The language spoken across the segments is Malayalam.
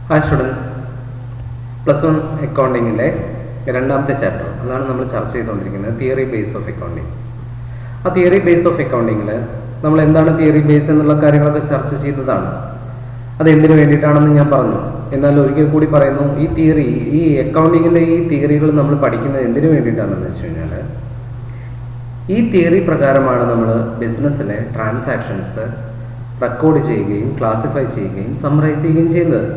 ഹായ് സ്റ്റുഡൻസ്, +1 അക്കൗണ്ടിങ്ങിലെ രണ്ടാമത്തെ ചാപ്റ്റർ അതാണ് നമ്മൾ ചർച്ച ചെയ്തുകൊണ്ടിരിക്കുന്നത്, തിയറി ബേസ് ഓഫ് അക്കൗണ്ടിങ്. ആ തിയറി ബേസ് ഓഫ് അക്കൗണ്ടിങ്ങിൽ നമ്മൾ എന്താണ് തിയറി ബേസ് എന്നുള്ള കാര്യങ്ങളൊക്കെ ചർച്ച ചെയ്തതാണ്. അത് എന്തിനു വേണ്ടിയിട്ടാണെന്ന് ഞാൻ പറഞ്ഞു. എന്നാൽ ഒരിക്കൽ കൂടി പറയുന്നു, ഈ അക്കൗണ്ടിങ്ങിൻ്റെ ഈ തിയറികൾ നമ്മൾ പഠിക്കുന്നത് എന്തിനു വേണ്ടിയിട്ടാണെന്ന് വെച്ച് കഴിഞ്ഞാൽ, ഈ തിയറി പ്രകാരമാണ് നമ്മൾ ബിസിനസ്സിലെ ട്രാൻസാക്ഷൻസ് റെക്കോർഡ് ചെയ്യുകയും ക്ലാസിഫൈ ചെയ്യുകയും സമ്മറൈസ് ചെയ്യുകയും ചെയ്യുന്നത്.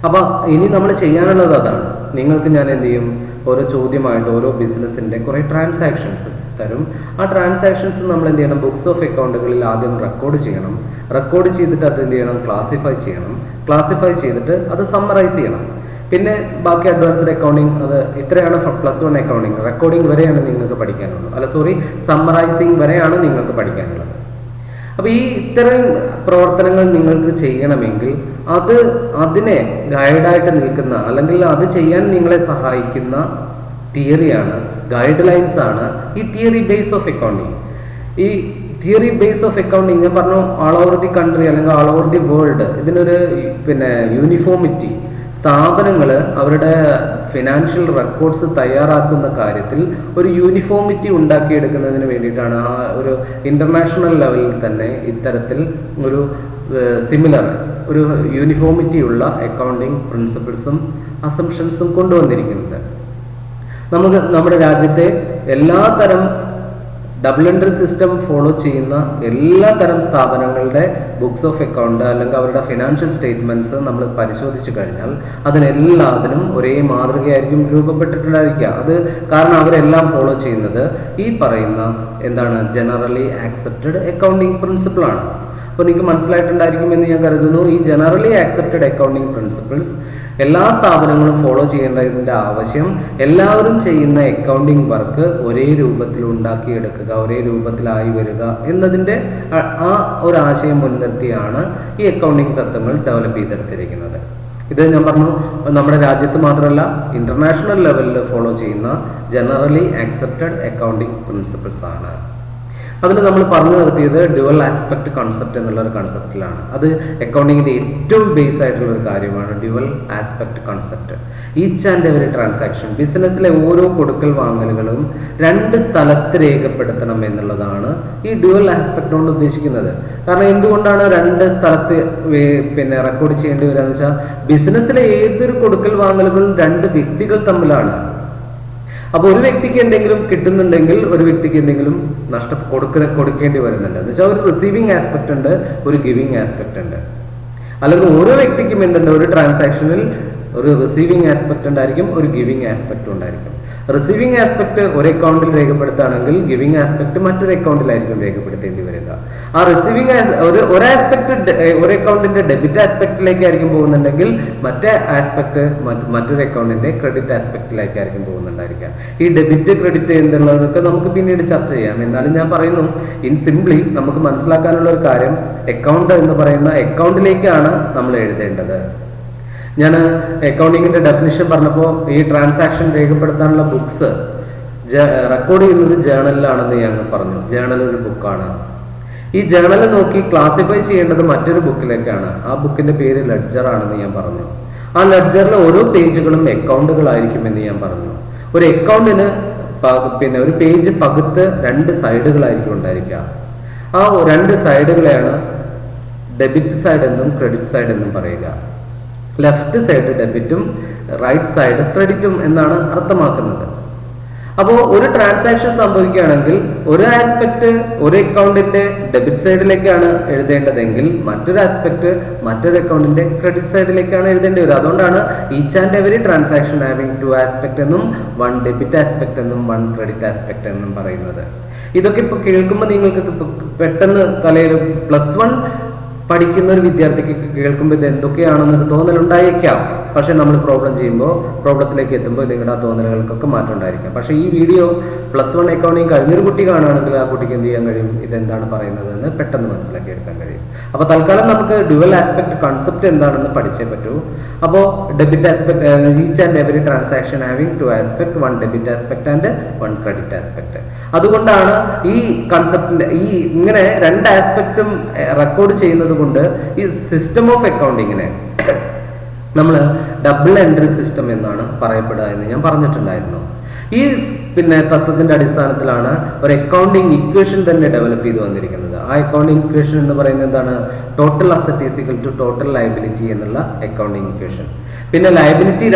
അപ്പോൾ ഇനി നമ്മൾ ചെയ്യാനുള്ളത് അതാണ്. നിങ്ങൾക്ക് ഞാൻ എന്ത് ചെയ്യും, ഓരോ ചോദ്യമായിട്ട് ഓരോ ബിസിനസ്സിൻ്റെ കുറേ ട്രാൻസാക്ഷൻസ് തരും. ആ ട്രാൻസാക്ഷൻസ് നമ്മൾ എന്ത് ചെയ്യണം, ബുക്സ് ഓഫ് അക്കൗണ്ടുകളിൽ ആദ്യം റെക്കോർഡ് ചെയ്യണം. റെക്കോർഡ് ചെയ്തിട്ട് അത് എന്ത് ചെയ്യണം, ക്ലാസിഫൈ ചെയ്യണം. ക്ലാസിഫൈ ചെയ്തിട്ട് അത് സമ്മറൈസ് ചെയ്യണം. പിന്നെ ബാക്കി അഡ്വാൻസ്ഡ് അക്കൗണ്ടിങ്, അത് ഇത്രയാണ് +1 അക്കൗണ്ടിങ്. റെക്കോർഡിംഗ് വരെയാണ് നിങ്ങൾക്ക് പഠിക്കാനുള്ളത്, സമ്മറൈസിങ് വരെയാണ് നിങ്ങൾക്ക് പഠിക്കാനുള്ളത്. അപ്പോൾ ഈ ഇത്തരം പ്രവർത്തനങ്ങൾ നിങ്ങൾക്ക് ചെയ്യണമെങ്കിൽ അതിനെ ഗൈഡായിട്ട് നിൽക്കുന്ന, അല്ലെങ്കിൽ അത് ചെയ്യാൻ നിങ്ങളെ സഹായിക്കുന്ന തിയറിയാണ്, ഗൈഡ് ലൈൻസ് ആണ് ഈ തിയറി ബേസ് ഓഫ് അക്കൗണ്ടിങ്. ഈ തിയറി ബേസ് ഓഫ് അക്കൗണ്ടിങ് ഞാൻ പറഞ്ഞു, ആൾ ഓവർ ദി കൺട്രി അല്ലെങ്കിൽ ആൾ ഓവർ ദി വേൾഡ് ഇതിനൊരു യൂണിഫോമിറ്റി, സ്ഥാപനങ്ങൾ അവരുടെ ഫിനാൻഷ്യൽ റെക്കോർഡ്സ് തയ്യാറാക്കുന്ന കാര്യത്തിൽ ഒരു യൂണിഫോമിറ്റി ഉണ്ടാക്കിയെടുക്കുന്നതിന് വേണ്ടിയിട്ടാണ് ആ ഒരു ഇന്റർനാഷണൽ ലെവലിൽ തന്നെ ഇത്തരത്തിൽ ഒരു സിമിലർ ഒരു യൂണിഫോമിറ്റി ഉള്ള അക്കൗണ്ടിങ് പ്രിൻസിപ്പിൾസും അസംഷൻസും കൊണ്ടുവന്നിരിക്കുന്നത്. നമുക്ക് നമ്മുടെ രാജ്യത്തെ എല്ലാ തരം ഡബിൾ എൻട്രി സിസ്റ്റം ഫോളോ ചെയ്യുന്ന എല്ലാ തരം സ്ഥാപനങ്ങളുടെ ബുക്സ് ഓഫ് അക്കൗണ്ട് അല്ലെങ്കിൽ അവരുടെ ഫിനാൻഷ്യൽ സ്റ്റേറ്റ്മെന്റ്സ് നമ്മൾ പരിശോധിച്ചു കഴിഞ്ഞാൽ അതിനെല്ലാത്തിനും ഒരേ മാതൃകയായിരിക്കും രൂപപ്പെട്ടിട്ടുണ്ടായിരിക്കുക. അത് കാരണം അവരെല്ലാം ഫോളോ ചെയ്യുന്നത് ഈ പറയുന്ന ജനറലി ആക്സെപ്റ്റഡ് അക്കൗണ്ടിങ് പ്രിൻസിപ്പിൾ ആണ്. അപ്പോൾ നിങ്ങൾക്ക് മനസ്സിലായിട്ടുണ്ടായിരിക്കുമെന്ന് ഞാൻ കരുതുന്നു. ഈ ജനറലി ആക്സെപ്റ്റഡ് അക്കൗണ്ടിങ് പ്രിൻസിപ്പിൾസ് എല്ലാ സ്ഥാപനങ്ങളും ഫോളോ ചെയ്യേണ്ടതിൻ്റെ ആവശ്യം, എല്ലാവരും ചെയ്യുന്ന അക്കൗണ്ടിങ് വർക്ക് ഒരേ രൂപത്തിൽ ഉണ്ടാക്കിയെടുക്കുക, ഒരേ രൂപത്തിലായി വരിക എന്നതിൻ്റെ ആ ഒരു ആശയം മുൻനിർത്തിയാണ് ഈ അക്കൗണ്ടിങ് തത്വങ്ങൾ ഡെവലപ്പ് ചെയ്തെടുത്തിരിക്കുന്നത്. ഇത് ഞാൻ പറഞ്ഞു, നമ്മുടെ രാജ്യത്ത് മാത്രമല്ല ഇന്റർനാഷണൽ ലെവലിൽ ഫോളോ ചെയ്യുന്ന ജനറലി ആക്സെപ്റ്റഡ് അക്കൗണ്ടിങ് പ്രിൻസിപ്പിൾസ് ആണ്. അതിൽ നമ്മൾ പറഞ്ഞു നിർത്തിയത് ഡ്യുവൽ ആസ്പെക്ട് കോൺസെപ്റ്റ് എന്നുള്ളൊരു കൺസെപ്റ്റിലാണ്. അത് അക്കൗണ്ടിങ്ങിൻ്റെ ഏറ്റവും ബേസ് ആയിട്ടുള്ള ഒരു കാര്യമാണ് dual aspect concept. Each and every transaction, ബിസിനസ്സിലെ ഓരോ കൊടുക്കൽ വാങ്ങലുകളും രണ്ട് സ്ഥലത്ത് രേഖപ്പെടുത്തണം എന്നുള്ളതാണ് ഈ ഡ്യുവൽ ആസ്പെക്ട് കൊണ്ട് ഉദ്ദേശിക്കുന്നത്. കാരണം എന്തുകൊണ്ടാണ് രണ്ട് സ്ഥലത്ത് റെക്കോർഡ് ചെയ്യേണ്ടി വരിക എന്ന് വെച്ചാൽ, ബിസിനസ്സിലെ ഏതൊരു കൊടുക്കൽ വാങ്ങലുകളും രണ്ട് വ്യക്തികൾ തമ്മിലാണ്. അപ്പോൾ ഒരു വ്യക്തിക്ക് എന്തെങ്കിലും കിട്ടുന്നുണ്ടെങ്കിൽ ഒരു വ്യക്തിക്ക് എന്തെങ്കിലും കൊടുക്കേണ്ടി വരുന്നുണ്ട് എന്ന് വെച്ചാൽ, ഒരു റിസീവിങ് ആസ്പെക്ട് ഉണ്ട്, ഒരു ഗിവിങ് ആസ്പെക്ട് ഉണ്ട്. അല്ലെങ്കിൽ ഓരോ വ്യക്തിക്കും എന്തുണ്ട്, ഒരു ട്രാൻസാക്ഷനിൽ ഒരു റിസീവിങ് ആസ്പെക്ട് ഉണ്ടായിരിക്കും, ഒരു ഗിവിങ് ആസ്പെക്ട് ഉണ്ടായിരിക്കും. റിസീവിങ് ആസ്പെക്ട് ഒരു അക്കൗണ്ടിൽ രേഖപ്പെടുത്തുകയാണെങ്കിൽ ഗിവിങ് ആസ്പെക്ട് മറ്റൊരു അക്കൗണ്ടിലായിരിക്കും രേഖപ്പെടുത്തേണ്ടി വരിക. ആ റിസീവിങ് ഒരു ആസ്പെക്ട് ഒരു അക്കൗണ്ടിന്റെ ഡെബിറ്റ് ആസ്പെക്റ്റിലേക്കായിരിക്കും പോകുന്നുണ്ടെങ്കിൽ മറ്റേ ആസ്പെക്ട് മറ്റൊരു അക്കൗണ്ടിന്റെ ക്രെഡിറ്റ് ആസ്പെക്റ്റിലേക്കായിരിക്കും പോകുന്നുണ്ടായിരിക്കുക. ഈ ഡെബിറ്റ് ക്രെഡിറ്റ് എന്നുള്ളതൊക്കെ നമുക്ക് പിന്നീട് ചർച്ച ചെയ്യാം. എന്നാലും ഞാൻ പറയുന്നു, ഇൻ സിംപ്ലി നമുക്ക് മനസ്സിലാക്കാനുള്ള ഒരു കാര്യം, അക്കൗണ്ട് എന്ന് പറയുന്ന അക്കൗണ്ടിലേക്കാണ് നമ്മൾ എഴുതേണ്ടത്. ഞാൻ അക്കൗണ്ടിങ്ങിന്റെ ഡെഫിനിഷൻ പറഞ്ഞപ്പോൾ ഈ ട്രാൻസാക്ഷൻ രേഖപ്പെടുത്താനുള്ള ബുക്സ് റെക്കോർഡ് ചെയ്യുന്നത് ജേണലിലാണെന്ന് ഞാൻ പറഞ്ഞു. ജേണൽ ഒരു ബുക്കാണ്. ഈ ജേണൽ നോക്കി ക്ലാസിഫൈ ചെയ്യേണ്ടത് മറ്റൊരു ബുക്കിലേക്കാണ്. ആ ബുക്കിന്റെ പേര് ലെഡ്ജർ ആണെന്ന് ഞാൻ പറഞ്ഞു. ആ ലെഡ്ജറിലെ ഓരോ പേജുകളും അക്കൗണ്ടുകളായിരിക്കുമെന്ന് ഞാൻ പറഞ്ഞു. ഒരു അക്കൗണ്ടിന് ഒരു പേജ് പകുത്ത് രണ്ട് സൈഡുകളായിരിക്കും ഉണ്ടായിരിക്കുക. ആ രണ്ട് സൈഡുകളെയാണ് ഡെബിറ്റ് സൈഡ് എന്നും ക്രെഡിറ്റ് സൈഡ് എന്നും പറയുക. ലെഫ്റ്റ് സൈഡ് ഡെബിറ്റും റൈറ്റ് സൈഡ് ക്രെഡിറ്റും എന്നാണ് അർത്ഥമാക്കുന്നത്. അപ്പോൾ ഒരു ട്രാൻസാക്ഷൻ സംഭവിക്കുകയാണെങ്കിൽ ഒരു ആസ്പെക്ട് ഒരു അക്കൗണ്ടിന്റെ ഡെബിറ്റ് സൈഡിലേക്കാണ് എഴുതേണ്ടതെങ്കിൽ മറ്റൊരു ആസ്പെക്ട് മറ്റൊരു അക്കൗണ്ടിന്റെ ക്രെഡിറ്റ് സൈഡിലേക്കാണ് എഴുതേണ്ടി വരിക. അതുകൊണ്ടാണ് each and every transaction having 2 aspect എന്നും 1 ഡെബിറ്റ് ആസ്പെക്ട് എന്നും 1 ക്രെഡിറ്റ് ആസ്പെക്ട് എന്നും പറയുന്നത്. ഇതൊക്കെ ഇപ്പോൾ കേൾക്കുമ്പോൾ നിങ്ങൾക്ക് പെട്ടെന്ന് തലയിൽ +1 പഠിക്കുന്ന ഒരു വിദ്യാർത്ഥിക്ക് കേൾക്കുമ്പോൾ ഇത് എന്തൊക്കെയാണെന്നൊരു തോന്നലുണ്ടായേക്കാം. പക്ഷെ നമ്മൾ പ്രോബ്ലത്തിലേക്ക് എത്തുമ്പോൾ നിങ്ങളുടെ ആ തോന്നലുകൾക്കൊക്കെ മാറ്റം ഉണ്ടായിരിക്കാം. പക്ഷെ ഈ വീഡിയോ +1 അക്കൗണ്ടിങ് കഴിഞ്ഞൊരു കുട്ടി കാണുകയാണെങ്കിൽ ആ കുട്ടിക്ക് എന്ത് ചെയ്യാൻ കഴിയും, ഇതെന്താണ് പറയുന്നത് എന്ന് പെട്ടെന്ന് മനസ്സിലാക്കി എടുക്കാൻ കഴിയും. അപ്പോൾ തൽക്കാലം നമുക്ക് ഡ്യുവൽ ആസ്പെക്ട് കോൺസെപ്റ്റ് എന്താണെന്ന് പഠിച്ചേ പറ്റൂ. അപ്പോൾ debit aspect, each and every transaction having 2 aspect, 1 debit aspect and 1 credit aspect. അതുകൊണ്ടാണ് ഈ കൺസെപ്റ്റിന്റെ ഇങ്ങനെ രണ്ട് ആസ്പെക്റ്റും റെക്കോർഡ് ചെയ്യുന്നത് കൊണ്ട് ഈ സിസ്റ്റം ഓഫ് അക്കൗണ്ടിങ്ങിനെ നമ്മൾ ഡബിൾ എൻട്രി സിസ്റ്റം എന്നാണ് പറയപ്പെടുക എന്ന് ഞാൻ പറഞ്ഞിട്ടുണ്ടായിരുന്നു. ഈ തത്വത്തിന്റെ അടിസ്ഥാനത്തിലാണ് ഒരു അക്കൗണ്ടിങ് ഇക്വേഷൻ തന്നെ ഡെവലപ്പ് ചെയ്ത് വന്നിരിക്കുന്നത്. ആ അക്കൗണ്ടിങ് ഇക്വേഷൻ എന്ന് പറയുന്നത് എന്താണ്? Total asset is equal to total liability എന്നുള്ള അക്കൗണ്ടിങ് ഇക്വേഷൻ. പിന്നെ ലയബിലിറ്റി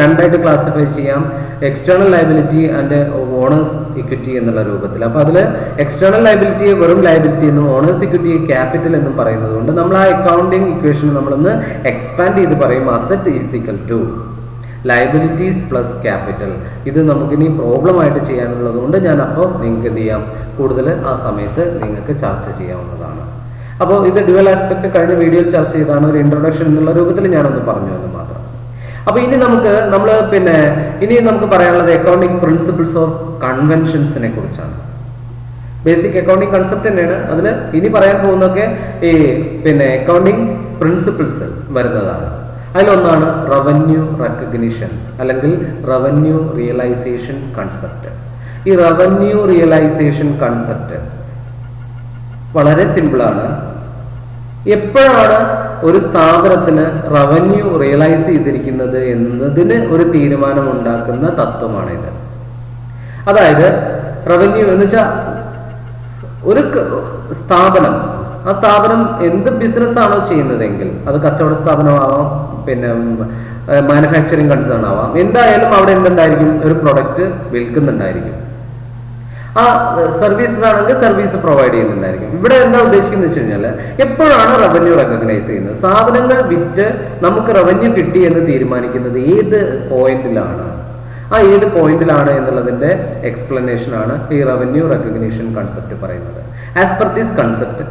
രണ്ടായിട്ട് ക്ലാസിഫൈ ചെയ്യാം, external liability and owner's equity എന്നുള്ള രൂപത്തിൽ. അപ്പൊ അതിൽ എക്സ്റ്റേണൽ ലയബിലിറ്റിയെ വെറും ലയബിലിറ്റി എന്നും ഓണേഴ്സ് ഇക്വിറ്റിയെ ക്യാപിറ്റൽ എന്നും പറയുന്നത് കൊണ്ട് നമ്മൾ ആ അക്കൗണ്ടിങ് ഇക്വേഷൻ നമ്മളൊന്ന് എക്സ്പാൻഡ് ചെയ്ത് പറയും, asset is equal to liabilities plus capital. ഇത് നമുക്കിനി പ്രോബ്ലം ആയിട്ട് ചെയ്യാനുള്ളത് കൊണ്ട് ഞാൻ അപ്പോൾ നിങ്ങൾക്ക് എന്ത് ചെയ്യാം, കൂടുതൽ ആ സമയത്ത് നിങ്ങൾക്ക് ചർച്ച ചെയ്യാവുന്നതാണ്. അപ്പോൾ ഇത് ഡ്യുവൽ ആസ്പെക്ട് കഴിഞ്ഞ വീഡിയോയിൽ ചർച്ച ചെയ്താണ്, ഒരു ഇൻട്രൊഡക്ഷൻ എന്നുള്ള രൂപത്തിൽ ഞാനൊന്ന് പറഞ്ഞു എന്ന് മാത്രം. അപ്പൊ ഇനി നമുക്ക് പറയാനുള്ളത് അക്കൗണ്ടിങ് പ്രിൻസിപ്പിൾസ് ഓഫ് കൺവെൻഷൻസിനെ കുറിച്ചാണ്. ബേസിക് അക്കൗണ്ടിങ് കൺസെപ്റ്റ് തന്നെയാണ്. അതിൽ ഇനി പറയാൻ പോകുന്നതൊക്കെ ഈ അക്കൗണ്ടിങ് പ്രിൻസിപ്പിൾസ് വരുന്നതാണ്. അതിലൊന്നാണ് റവന്യൂ റെക്കഗ്നിഷൻ അല്ലെങ്കിൽ റവന്യൂ റിയലൈസേഷൻ കൺസെപ്റ്റ്. ഈ റവന്യൂ റിയലൈസേഷൻ കൺസെപ്റ്റ് വളരെ സിമ്പിളാണ്. എപ്പോഴാണ് ഒരു സ്ഥാപനത്തിന് റവന്യൂ റിയലൈസ് ചെയ്തിരിക്കുന്നത് എന്നതിന് ഒരു തീരുമാനം ഉണ്ടാക്കുന്ന തത്വമാണിത്. അതായത് റവന്യൂ എന്ന് വെച്ചാൽ ഒരു സ്ഥാപനം, ആ സ്ഥാപനം എന്ത് ബിസിനസ് ആണോ ചെയ്യുന്നതെങ്കിൽ അത് കച്ചവട സ്ഥാപനമാവാം, മാനുഫാക്ചറിങ് കൺസേൺ ആവാം, എന്തായാലും അവിടെ എന്തുണ്ടായിരിക്കും, ഒരു പ്രൊഡക്റ്റ് വിൽക്കുന്നുണ്ടായിരിക്കും. ആ സർവീസസ് ആണെങ്കിൽ സർവീസ് പ്രൊവൈഡ് ചെയ്യുന്നുണ്ടായിരിക്കും. ഇവിടെ എന്താ ഉദ്ദേശിക്കുന്നത് വെച്ച് കഴിഞ്ഞാൽ എപ്പോഴാണ് റവന്യൂ റെക്കഗ്നൈസ് ചെയ്യുന്നത്, സാധനങ്ങൾ വിറ്റ് നമുക്ക് റവന്യൂ കിട്ടി എന്ന് തീരുമാനിക്കുന്നത് ഏത് പോയിന്റിലാണ്, ആ ഏത് പോയിന്റിലാണ് എന്നുള്ളതിന്റെ എക്സ്പ്ലനേഷൻ ആണ് ഈ റവന്യൂ റെക്കഗ്നിഷൻ കൺസെപ്റ്റ് പറയുന്നത്. As per this concept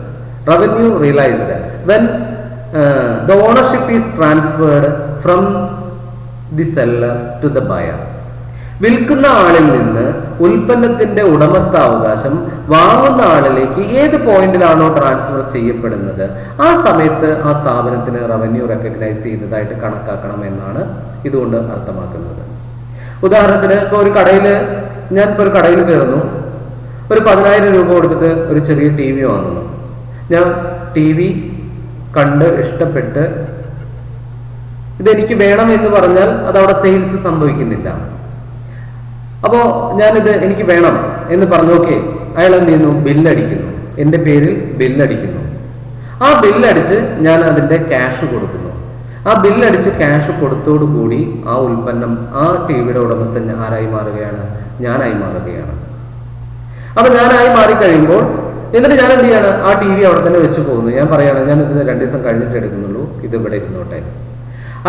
revenue realised when the ownership is transferred from the seller to the buyer. വിൽക്കുന്ന ആളിൽ നിന്ന് ഉൽപ്പന്നത്തിന്റെ ഉടമസ്ഥാവകാശം വാങ്ങുന്ന ആളിലേക്ക് ഏത് പോയിന്റിലാണോ ട്രാൻസ്ഫർ ചെയ്യപ്പെടുന്നത് ആ സമയത്ത് ആ സ്ഥാപനത്തിന് റവന്യൂ റെക്കഗ്നൈസ് ചെയ്തതായിട്ട് കണക്കാക്കണം എന്നാണ് ഇതുകൊണ്ട് അർത്ഥമാക്കുന്നത്. ഉദാഹരണത്തിന് ഇപ്പോൾ ഞാനിപ്പോൾ ഒരു കടയിൽ കയറുന്നു, ഒരു 10,000 രൂപ കൊടുത്തിട്ട് ഒരു ചെറിയ ടി വി വാങ്ങുന്നു. ഞാൻ ടി വി കണ്ട് ഇഷ്ടപ്പെട്ട് ഇതെനിക്ക് വേണം എന്ന് പറഞ്ഞാൽ അതവിടെ സെയിൽസ് സംഭവിക്കുന്നില്ല. അപ്പോ ഞാനിത് എനിക്ക് വേണം എന്ന് പറഞ്ഞു, ഓക്കെ, അയാൾ എന്ത് ചെയ്യുന്നു, ബില്ലടിക്കുന്നു, എൻ്റെ പേരിൽ ബില്ലടിക്കുന്നു. ആ ബില്ലടിച്ച് ഞാൻ അതിൻ്റെ ക്യാഷ് കൊടുക്കുന്നു. ആ ബില്ലടിച്ച് ക്യാഷ് കൊടുത്തോടുകൂടി ആ ഉൽപ്പന്നം, ആ ടി വിയുടെ ഉടമസ്ഥൻ ആരായി മാറുകയാണ്, ഞാനായി മാറുകയാണ്. അപ്പൊ ഞാനായി മാറിക്കഴിയുമ്പോൾ എന്നിട്ട് ഞാൻ എന്ത് ചെയ്യാണ്, ആ ടി വി അവിടെ തന്നെ വെച്ച് പോകുന്നു. ഞാൻ പറയാണ്, ഞാൻ ഇത് 2 ദിവസം കഴിഞ്ഞിട്ട് എടുക്കുന്നുള്ളൂ, ഇത് ഇവിടെ ഇരുന്നോട്ടെ.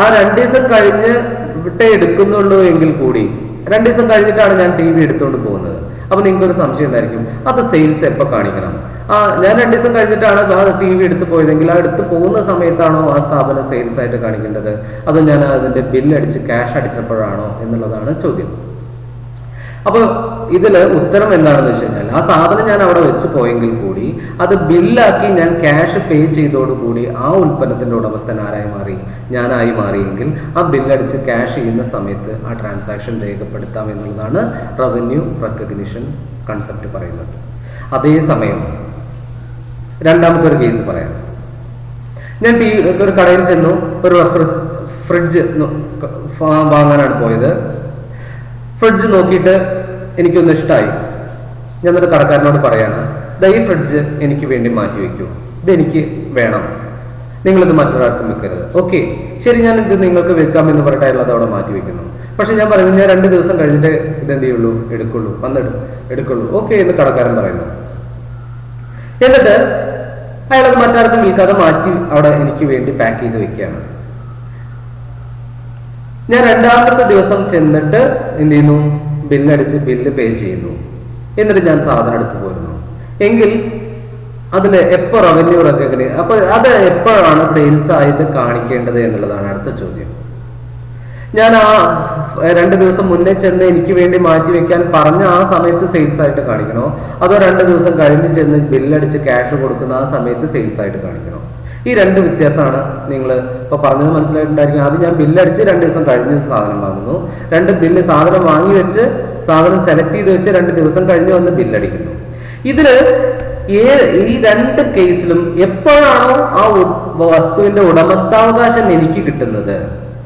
ആ 2 ദിവസം കഴിഞ്ഞിട്ടേ എടുക്കുന്നുള്ളൂ എങ്കിൽ കൂടി 2 ദിവസം കഴിഞ്ഞിട്ടാണ് ഞാൻ ടി വി എടുത്തുകൊണ്ട് പോകുന്നത്. അപ്പൊ നിങ്ങൾക്കൊരു സംശയം എന്തായിരിക്കും, അത് സെയിൽസ് എപ്പോൾ കാണിക്കണം? ഞാൻ 2 ദിവസം കഴിഞ്ഞിട്ടാണ് ആ ടി വി എടുത്ത് പോയതെങ്കിൽ ആ എടുത്ത് പോകുന്ന സമയത്താണോ ആ സ്ഥാപനം സെയിൽസ് ആയിട്ട് കാണിക്കേണ്ടത്, അതോ ഞാൻ അതിന്റെ ബില്ലടിച്ച് ക്യാഷ് അടിച്ചപ്പോഴാണോ എന്നുള്ളതാണ് ചോദ്യം. അപ്പൊ ഇതില് ഉത്തരം എന്താണെന്ന് വെച്ച് കഴിഞ്ഞാൽ, ആ സാധനം ഞാൻ അവിടെ വെച്ച് പോയെങ്കിൽ കൂടി അത് ബില്ലാക്കി ഞാൻ ക്യാഷ് പേ ചെയ്തോടുകൂടി ആ ഉൽപ്പന്നത്തിന്റെ ഉടമസ്ഥൻ ആരായി മാറി, ഞാനായി മാറിയെങ്കിൽ ആ ബില്ലടിച്ച് ക്യാഷ് ചെയ്യുന്ന സമയത്ത് ആ ട്രാൻസാക്ഷൻ രേഖപ്പെടുത്താം എന്നുള്ളതാണ് റവന്യൂ റെക്കഗ്നിഷൻ കൺസെപ്റ്റ് പറയുന്നത്. അതേസമയം രണ്ടാമത്തെ ഒരു കേസ് പറയാം. ഞാൻ ഒരു കടയിൽ ചെന്നു, ഒരു ഫ്രിഡ്ജ് വാങ്ങാനാണ് പോയത്. ഫ്രിഡ്ജ് നോക്കിയിട്ട് എനിക്കൊന്ന് ഇഷ്ടമായി. ഞാൻ എന്നിട്ട് കടക്കാരനോട് പറയാണ്, ഈ ഫ്രിഡ്ജ് എനിക്ക് വേണ്ടി മാറ്റി വെക്കൂ, ഇതെനിക്ക് വേണം, നിങ്ങളിത് മറ്റൊരാൾക്കും വെക്കരുത്. ഓക്കെ, ശരി, ഞാൻ ഇത് നിങ്ങൾക്ക് വെക്കാമെന്ന് പറഞ്ഞിട്ടുള്ളത് അവിടെ മാറ്റി വെക്കുന്നു. പക്ഷെ ഞാൻ പറയുന്നത്, ഞാൻ 2 ദിവസം കഴിഞ്ഞിട്ട് ഇതെന്ത് ചെയ്യുള്ളൂ, എടുക്കുള്ളൂ, എടുക്കുള്ളൂ. ഓക്കെ എന്ന് കടക്കാരൻ പറയുന്നു. എന്നിട്ട് അയാളത് മറ്റാർക്കും വിൽക്കാതെ മാറ്റി അവിടെ എനിക്ക് വേണ്ടി പാക്ക് ചെയ്ത് വെക്കുകയാണ്. ഞാൻ 2ാമത്തെ ദിവസം ചെന്നിട്ട് എന്ത് ചെയ്യുന്നു, ബില്ലടിച്ച് ബില്ല് പേ ചെയ്യുന്നു. എന്നിട്ട് ഞാൻ സാധനം എടുത്തു പോരുന്നു എങ്കിൽ അതിന് എപ്പോ റവന്യൂ റെക്കഗ്നൈസ്, അപ്പൊ അത് എപ്പോഴാണ് സെയിൽസ് ആയിട്ട് കാണിക്കേണ്ടത് എന്നുള്ളതാണ് അടുത്ത ചോദ്യം. ഞാൻ ആ 2 ദിവസം മുന്നേ ചെന്ന് എനിക്ക് വേണ്ടി മാറ്റി വെക്കാൻ പറഞ്ഞ ആ സമയത്ത് സെയിൽസ് ആയിട്ട് കാണിക്കണോ, അതോ 2 ദിവസം കഴിഞ്ഞ് ചെന്ന് ബില്ലടിച്ച് ക്യാഷ് കൊടുക്കുന്ന ആ സമയത്ത് സെയിൽസ് ആയിട്ട് കാണിക്കണോ? ഈ 2 വ്യത്യാസമാണ് നിങ്ങൾ ഇപ്പൊ പറഞ്ഞത് മനസ്സിലായിട്ടുണ്ടായിരിക്കും. ആദ്യം ഞാൻ ബില്ലടിച്ച് 2 ദിവസം കഴിഞ്ഞ് സാധനം വാങ്ങുന്നു, സാധനം വാങ്ങി വെച്ച് സാധനം സെലക്ട് ചെയ്ത് വെച്ച് 2 ദിവസം കഴിഞ്ഞ് വന്ന് ബില്ലടിക്കുന്നു. ഇതില് ഈ 2 കേസിലും എപ്പോഴാണോ ആ വസ്തുവിന്റെ ഉടമസ്ഥാവകാശം എനിക്ക് കിട്ടുന്നത്,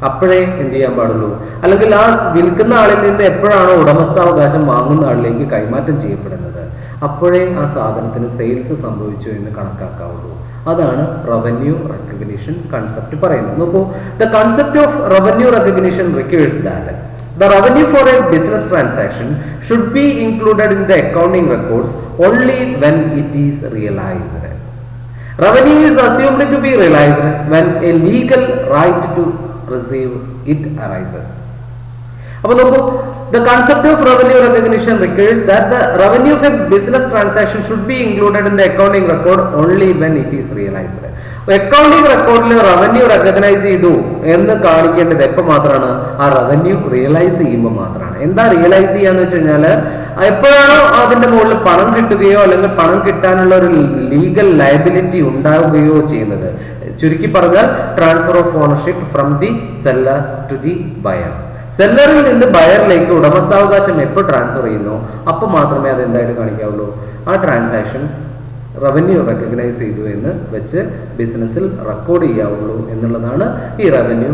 അപ്പോഴേ എന്ത് ചെയ്യാൻ പാടുള്ളൂ, അല്ലെങ്കിൽ ആ വിൽക്കുന്ന ആളിൽ നിന്ന് എപ്പോഴാണോ ഉടമസ്ഥാവകാശം വാങ്ങുന്ന ആളിലേക്ക് കൈമാറ്റം ചെയ്യപ്പെടുന്നത് അപ്പോഴേ ആ സാധനത്തിന് സെയിൽസ് സംഭവിച്ചു എന്ന് കണക്കാക്കാവുള്ളൂ. അതാണ് റവന്യൂ റെക്കഗ്നിഷൻ കൺസെപ്റ്റ് പറയുന്നത്. നോക്കൂ, the concept of revenue recognition requires that the revenue for a business transaction should be included in the accounting records only when it is realized. Revenue is assumed to be realized when a legal right to receive it arises. അപ്പോൾ നോക്കൂ, the concept of revenue recognition requires that the revenue of a business transaction should be included in the accounting record only when it is realized. Accounting റെക്കോർഡിൽ റവന്യൂ റെക്കഗ്നൈസ് ചെയ്തു എന്ന് കാണിക്കേണ്ടത് എപ്പോൾ മാത്രമാണ്? ആ റവന്യൂ റിയലൈസ് ചെയ്യുമ്പോൾ മാത്രമാണ്. എന്താ റിയലൈസ് ചെയ്യാന്ന് വെച്ച് കഴിഞ്ഞാൽ എപ്പോഴാണോ അതിന്റെ മുകളിൽ പണം കിട്ടുകയോ അല്ലെങ്കിൽ പണം കിട്ടാനുള്ള ഒരു ലീഗൽ ലയബിലിറ്റി ഉണ്ടാവുകയോ ചെയ്യുന്നത്. ചുരുക്കി പറഞ്ഞാൽ transfer of ownership from the seller to the buyer. സെല്ലറിൽ നിന്ന് ബയറിലേക്ക് ഉടമസ്ഥാവകാശം എപ്പോൾ ട്രാൻസ്ഫർ ചെയ്യുന്നു അപ്പോൾ മാത്രമേ അത് എന്തായിട്ട് കാണിക്കാവുള്ളൂ? ആ ട്രാൻസാക്ഷൻ റവന്യൂ റെക്കഗ്നൈസ് ചെയ്തു എന്ന് വെച്ച് ബിസിനസ്സിൽ റെക്കോർഡ് ചെയ്യാവുള്ളൂ എന്നുള്ളതാണ് ഈ റവന്യൂ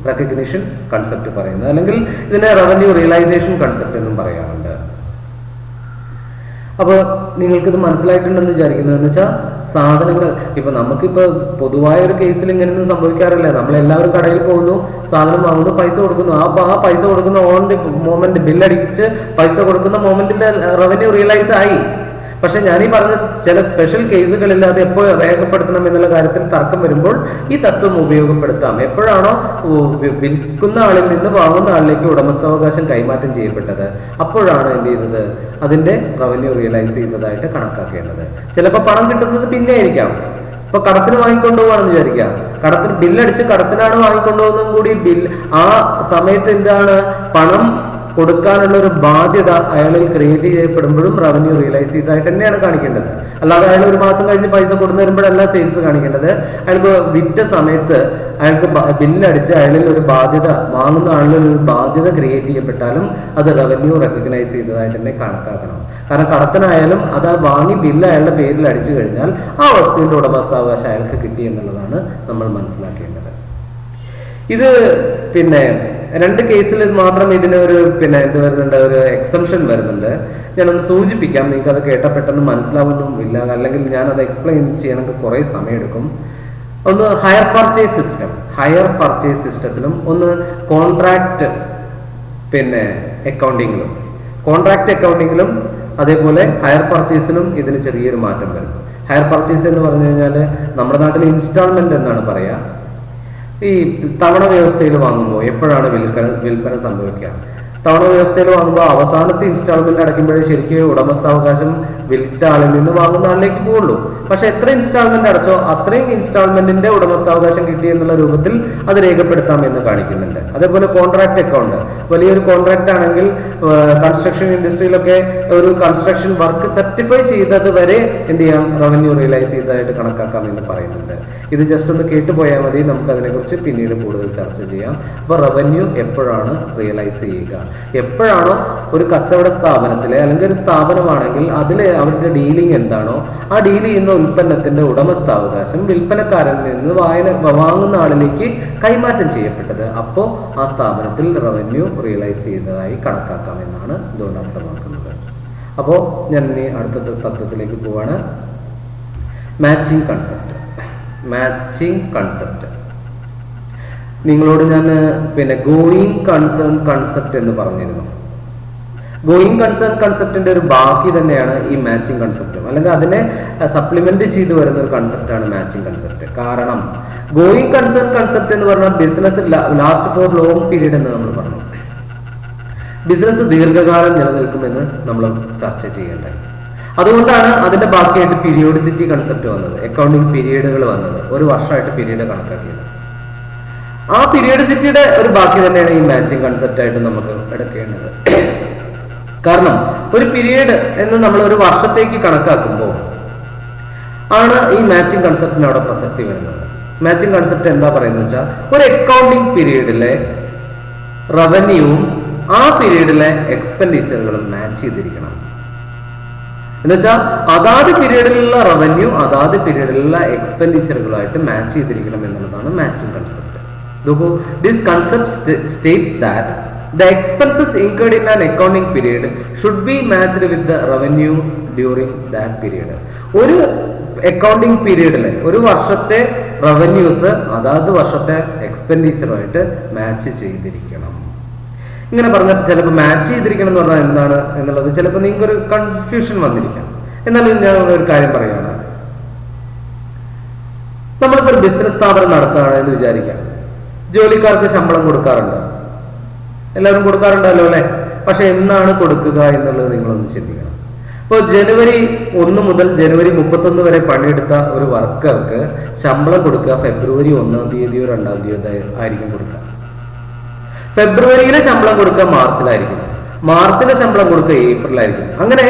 റെക്കഗ്നിഷൻ കൺസെപ്റ്റ് പറയുന്നത്. അല്ലെങ്കിൽ ഇതിനെ റവന്യൂ റിയലൈസേഷൻ കൺസെപ്റ്റ് എന്നും പറയാറുണ്ട്. അപ്പോൾ നിങ്ങൾക്കിത് മനസ്സിലായിട്ടുണ്ടെന്ന് വിചാരിക്കുന്നത് എന്ന് വെച്ചാൽ സാധനങ്ങൾ ഇപ്പൊ നമുക്കിപ്പോ പൊതുവായ ഒരു കേസിൽ ഇങ്ങനെയൊന്നും സംഭവിക്കാറില്ല. നമ്മളെല്ലാവരും കടയിൽ പോകുന്നു, സാധനം വാങ്ങുന്നു, പൈസ കൊടുക്കുന്നു. ആ പൈസ കൊടുക്കുന്ന ഓൺ ദി മൊമെന്റ് ബില്ലടിച്ച് പൈസ കൊടുക്കുന്ന മൊമെന്റിന്റെ റവന്യൂ റിയലൈസ് ആയി. പക്ഷെ ഞാനീ പറഞ്ഞ ചില സ്പെഷ്യൽ കേസുകളിൽ അത് എപ്പോൾ രേഖപ്പെടുത്തണം എന്നുള്ള കാര്യത്തിൽ തർക്കം വരുമ്പോൾ ഈ തത്വം ഉപയോഗപ്പെടുത്താം. എപ്പോഴാണോ വിൽക്കുന്ന ആളിൽ നിന്ന് വാങ്ങുന്ന ആളിലേക്ക് ഉടമസ്ഥാവകാശം കൈമാറ്റം ചെയ്യപ്പെട്ടത് അപ്പോഴാണ് എന്ത് ചെയ്യുന്നത്, അതിന്റെ റവന്യൂ റിയലൈസ് ചെയ്യുന്നതായിട്ട് കണക്കാക്കേണ്ടത്. ചിലപ്പോൾ പണം കിട്ടുന്നത് പിന്നെ ആയിരിക്കാം. ഇപ്പൊ കടത്തിന് വാങ്ങിക്കൊണ്ടുപോകാണെന്ന് വിചാരിക്കാം, കടത്തിന് ബില്ലടിച്ച് കടത്തിനാണ് വാങ്ങിക്കൊണ്ടുപോകുന്നതും കൂടി ആ സമയത്ത് എന്താണ് പണം കൊടുക്കാനുള്ള ഒരു ബാധ്യത അയാളിൽ ക്രിയേറ്റ് ചെയ്യപ്പെടുമ്പോഴും റവന്യൂ റിയലൈസ് ചെയ്തതായിട്ട് തന്നെയാണ് കാണിക്കേണ്ടത്. അല്ലാതെ അയാൾ ഒരു മാസം കഴിഞ്ഞ് പൈസ കൊടുത്തു വരുമ്പോഴല്ല സെയിൽസ് കാണിക്കേണ്ടത്. അയാൾക്ക് വിറ്റ സമയത്ത് അയാൾക്ക് ബില്ലടിച്ച് അയാളിൽ ഒരു ബാധ്യത, വാങ്ങുന്ന ആളിൽ ഒരു ബാധ്യത ക്രിയേറ്റ് ചെയ്യപ്പെട്ടാലും അത് റവന്യൂ റെക്കഗ്നൈസ് ചെയ്തതായിട്ട് തന്നെ കണക്കാക്കണം. കാരണം കടത്തിനായാലും അത് വാങ്ങി ബില്ല് അയാളുടെ പേരിൽ അടിച്ചു കഴിഞ്ഞാൽ ആ വസ്തുവിന്റെ ഉടമസ്ഥാവകാശം അയാൾക്ക് കിട്ടി എന്നുള്ളതാണ് നമ്മൾ മനസ്സിലാക്കേണ്ടത്. ഇത് പിന്നെ രണ്ട് കേസിൽ മാത്രം ഇതിനൊരു എന്ത് വരുന്നുണ്ട്, ഒരു എക്സംഷൻ വരുന്നുണ്ട്. ഞാനൊന്ന് സൂചിപ്പിക്കാം, നിങ്ങൾക്ക് അത് കേട്ടാൽ പെട്ടെന്ന് മനസ്സിലാവുന്നും ഇല്ല, അല്ലെങ്കിൽ ഞാനത് എക്സ്പ്ലെയിൻ ചെയ്യണമെങ്കിൽ കുറേ സമയമെടുക്കും. ഒന്ന് ഹയർ പർച്ചേസ് സിസ്റ്റത്തിലും ഒന്ന് കോൺട്രാക്ട് അക്കൗണ്ടിങ്ങിലും അതേപോലെ ഹയർ പർച്ചേസിലും ഇതിന് ചെറിയൊരു മാറ്റം വരും. ഹയർ പർച്ചേസ് എന്ന് പറഞ്ഞു കഴിഞ്ഞാൽ നമ്മുടെ നാട്ടിൽ ഇൻസ്റ്റാൾമെന്റ് എന്നാണ് പറയാ. ഈ തവണ വ്യവസ്ഥയിൽ വാങ്ങുമ്പോൾ എപ്പോഴാണ് വിൽപ്പന സംഭവിക്കുക? തവണ വ്യവസ്ഥയിൽ വാങ്ങുമ്പോൾ അവസാനത്തെ ഇൻസ്റ്റാൾമെന്റ് അടയ്ക്കുമ്പോഴേ ശരിക്കും ഉടമസ്ഥാവകാശം വിൽറ്റ ആളിൽ നിന്ന് വാങ്ങുന്ന ആളിലേക്ക് പോകുള്ളൂ. പക്ഷെ എത്ര ഇൻസ്റ്റാൾമെന്റ് അടച്ചോ അത്രയും ഇൻസ്റ്റാൾമെന്റിന്റെ ഉടമസ്ഥാവകാശം കിട്ടി എന്നുള്ള രൂപത്തിൽ അത് രേഖപ്പെടുത്താം എന്ന് കാണിക്കുന്നുണ്ട്. അതേപോലെ കോൺട്രാക്ട് അക്കൗണ്ട്, വലിയൊരു കോൺട്രാക്ട് ആണെങ്കിൽ കൺസ്ട്രക്ഷൻ ഇൻഡസ്ട്രിയിലൊക്കെ ഒരു കൺസ്ട്രക്ഷൻ വർക്ക് സർട്ടിഫൈ ചെയ്തത് വരെ എന്ത് ചെയ്യാം, റവന്യൂ റിയലൈസ് ചെയ്തതായിട്ട് കണക്കാക്കാം എന്ന് പറയുന്നുണ്ട്. ഇത് ജസ്റ്റ് ഒന്ന് കേട്ടുപോയാൽ മതി, നമുക്ക് അതിനെക്കുറിച്ച് പിന്നീട് കൂടുതൽ ചർച്ച ചെയ്യാം. അപ്പൊ റവന്യൂ എപ്പോഴാണ് റിയലൈസ് ചെയ്യുക? എപ്പോഴാണോ ഒരു കച്ചവട സ്ഥാപനത്തിലെ അല്ലെങ്കിൽ ഒരു സ്ഥാപനമാണെങ്കിൽ അതിലെ അവരുടെ ഡീലിംഗ് എന്താണോ ആ ഡീൽ ചെയ്യുന്ന ഉൽപ്പന്നത്തിന്റെ ഉടമസ്ഥാവകാശം വിൽപ്പനക്കാരനിൽ നിന്ന് വാങ്ങുന്ന ആളിലേക്ക് കൈമാറ്റം ചെയ്യപ്പെട്ടത്, അപ്പോൾ ആ സ്ഥാപനത്തിൽ റവന്യൂ റിയലൈസ് ചെയ്തതായി കണക്കാക്കാമെന്നാണ് ഇതുകൊണ്ട് അർത്ഥമാക്കുന്നത്. അപ്പോൾ ഞാൻ ഇനി അടുത്ത തത്വത്തിലേക്ക് പോവാണ്. മാച്ചിങ് കൺസെപ്റ്റ് നിങ്ങളോട് ഞാൻ ഗോയിങ് കൺസേൺ കൺസെപ്റ്റ് എന്ന് പറഞ്ഞിരുന്നു. ഗോയിങ് കൺസേൺ കൺസെപ്റ്റിന്റെ ഒരു ബാക്കി തന്നെയാണ് ഈ മാച്ചിങ് കൺസെപ്റ്റും, അല്ലെങ്കിൽ അതിനെ സപ്ലിമെന്റ് ചെയ്തു വരുന്ന ഒരു കൺസെപ്റ്റാണ് മാച്ചിങ് കൺസെപ്റ്റ്. കാരണം ഗോയിങ് കൺസേൺ കൺസെപ്റ്റ് എന്ന് പറഞ്ഞാൽ business last for long period എന്ന് നമ്മൾ പറഞ്ഞു. ബിസിനസ് ദീർഘകാലം നിലനിൽക്കുമെന്ന് നമ്മൾ ചർച്ച ചെയ്യേണ്ടത്. അതുകൊണ്ടാണ് അതിന്റെ ബാക്കിയായിട്ട് പീരിയോഡിസിറ്റി കൺസെപ്റ്റ് വന്നത്, അക്കൗണ്ടിങ് പീരീഡുകൾ വന്നത്, ഒരു വർഷമായിട്ട് പീരീഡ് കണക്കാക്കിയത്. ആ പീരിയോഡിസിറ്റിയുടെ ഒരു ബാക്കി തന്നെയാണ് ഈ മാച്ചിങ് കൺസെപ്റ്റ് ആയിട്ട് നമുക്ക് എടുക്കേണ്ടത്. കാരണം ഒരു പീരീഡ് എന്ന് നമ്മൾ ഒരു വർഷത്തേക്ക് കണക്കാക്കുമ്പോൾ ആണ് ഈ മാച്ചിങ് കൺസെപ്റ്റിന് അവിടെ പ്രസക്തി വരുന്നത്. മാച്ചിങ് കൺസെപ്റ്റ് എന്താ പറയുന്നത് വെച്ചാൽ ഒരു അക്കൗണ്ടിങ് പീരീഡിലെ റവന്യൂവും ആ പീരീഡിലെ എക്സ്പെൻഡിച്ചറുകളും മാച്ച് ചെയ്തിരിക്കണം. എന്നുവെച്ചാൽ അതാത് പീരീഡിലുള്ള റവന്യൂ അതാത് പീരീഡിലുള്ള എക്സ്പെൻഡിച്ചറുകളായിട്ട് മാച്ച് ചെയ്തിരിക്കണം എന്നുള്ളതാണ് matching concept. This concept states that the expenses incurred in an accounting period should be matched with the revenues during that period. ഒരു അക്കൗണ്ടിങ് പീരീഡിൽ ഒരു വർഷത്തെ റവന്യൂസ് അതാത് വർഷത്തെ എക്സ്പെൻഡിച്ചറുമായിട്ട് മാച്ച് ചെയ്തിരിക്കണം. ഇങ്ങനെ പറഞ്ഞാൽ ചിലപ്പോൾ മാച്ച് ചെയ്തിരിക്കണം എന്ന് പറഞ്ഞാൽ എന്താണ് എന്നുള്ളത് ചിലപ്പോൾ നിങ്ങൾക്ക് ഒരു കൺഫ്യൂഷൻ വന്നിരിക്കാം. എന്നാലും ഞാൻ ഒരു കാര്യം പറയുകയാണ്. നമ്മളിപ്പോൾ ഒരു ബിസിനസ് സ്ഥാപനം നടത്തുകയാണ് എന്ന് വിചാരിക്കാം. ജോലിക്കാർക്ക് ശമ്പളം കൊടുക്കാറുണ്ട്, എല്ലാവരും കൊടുക്കാറുണ്ടല്ലോ അല്ലെ? പക്ഷെ എന്നാണ് കൊടുക്കുക എന്നുള്ളത് നിങ്ങളൊന്ന് ചിന്തിക്കണം. ഇപ്പോൾ ജനുവരി 1 മുതൽ ജനുവരി 31 വരെ പണിയെടുത്ത ഒരു വർക്കർക്ക് ശമ്പളം കൊടുക്കുക ഫെബ്രുവരി 1-ാം തീയതിയോ 2-ാം തീയതിയോ ആയിരിക്കും കൊടുക്കുക. ഫെബ്രുവരിയിലെ ശമ്പളം കൊടുക്കുക മാർച്ചിലായിരിക്കും, മാർച്ചിലെ ശമ്പളം കൊടുക്കുക ഏപ്രിലായിരിക്കും. അങ്ങനെ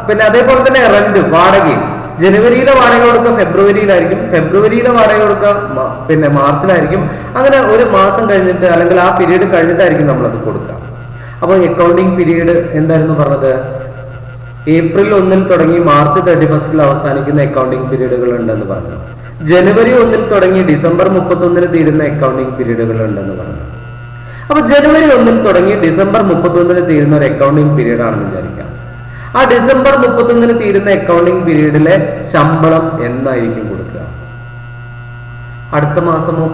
പിന്നെ അതേപോലെ തന്നെ റെന്റ് വാടകയും ജനുവരിയിലെ വാടക കൊടുക്കുക ഫെബ്രുവരിയിലായിരിക്കും, ഫെബ്രുവരിയിലെ വാടക കൊടുക്കുക പിന്നെ മാർച്ചിലായിരിക്കും. അങ്ങനെ ഒരു മാസം കഴിഞ്ഞിട്ട് അല്ലെങ്കിൽ ആ പീരീഡ് കഴിഞ്ഞിട്ടായിരിക്കും നമ്മളത് കൊടുക്കുക. അപ്പോൾ അക്കൗണ്ടിങ് പീരീഡ് എന്തായിരുന്നു പറഞ്ഞത്? ഏപ്രിൽ 1-ൽ തുടങ്ങി മാർച്ച് 31-ൽ അവസാനിക്കുന്ന അക്കൗണ്ടിങ് പീരീഡുകൾ ഉണ്ടെന്ന് പറഞ്ഞു. ജനുവരി 1-ൽ തുടങ്ങി ഡിസംബർ 31-ന് തീരുന്ന അക്കൗണ്ടിങ് പീരീഡുകൾ ഉണ്ടെന്ന് പറഞ്ഞു. അപ്പൊ ജനുവരി 1-ൽ തുടങ്ങി ഡിസംബർ 31-ന് തീരുന്ന ഒരു അക്കൗണ്ടിങ് പീരീഡ് ആണെന്ന് വിചാരിക്കാം. ആ ഡിസംബർ 31-ന് തീരുന്ന അക്കൗണ്ടിങ് പീരീഡിലെ ശമ്പളം എന്നായിരിക്കും കൊടുക്കുക? അടുത്ത മാസമോ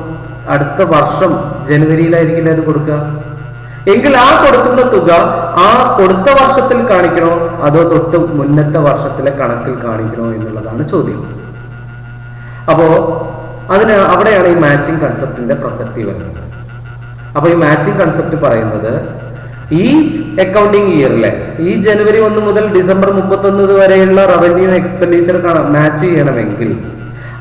അടുത്ത വർഷം ജനുവരിയിലായിരിക്കില്ല അത് കൊടുക്കുക. എങ്കിൽ ആ കൊടുക്കുന്ന തുക ആ കൊടുത്ത വർഷത്തിൽ കാണിക്കണോ അതോ തൊട്ട് മുന്നത്തെ വർഷത്തിലെ കണക്കിൽ കാണിക്കണോ എന്നുള്ളതാണ് ചോദ്യം. അപ്പോ അവിടെയാണ് ഈ മാച്ചിങ് കൺസെപ്റ്റിന്റെ പ്രസക്തി വരുന്നത്. അപ്പൊ ഈ മാച്ചിങ് കൺസെപ്റ്റ് പറയുന്നത് ഈ അക്കൗണ്ടിങ് ഇയറിലെ ഈ ജനുവരി 1 മുതൽ ഡിസംബർ 31 വരെയുള്ള റവന്യൂ എക്സ്പെൻഡിച്ചർ മാച്ച് ചെയ്യണമെങ്കിൽ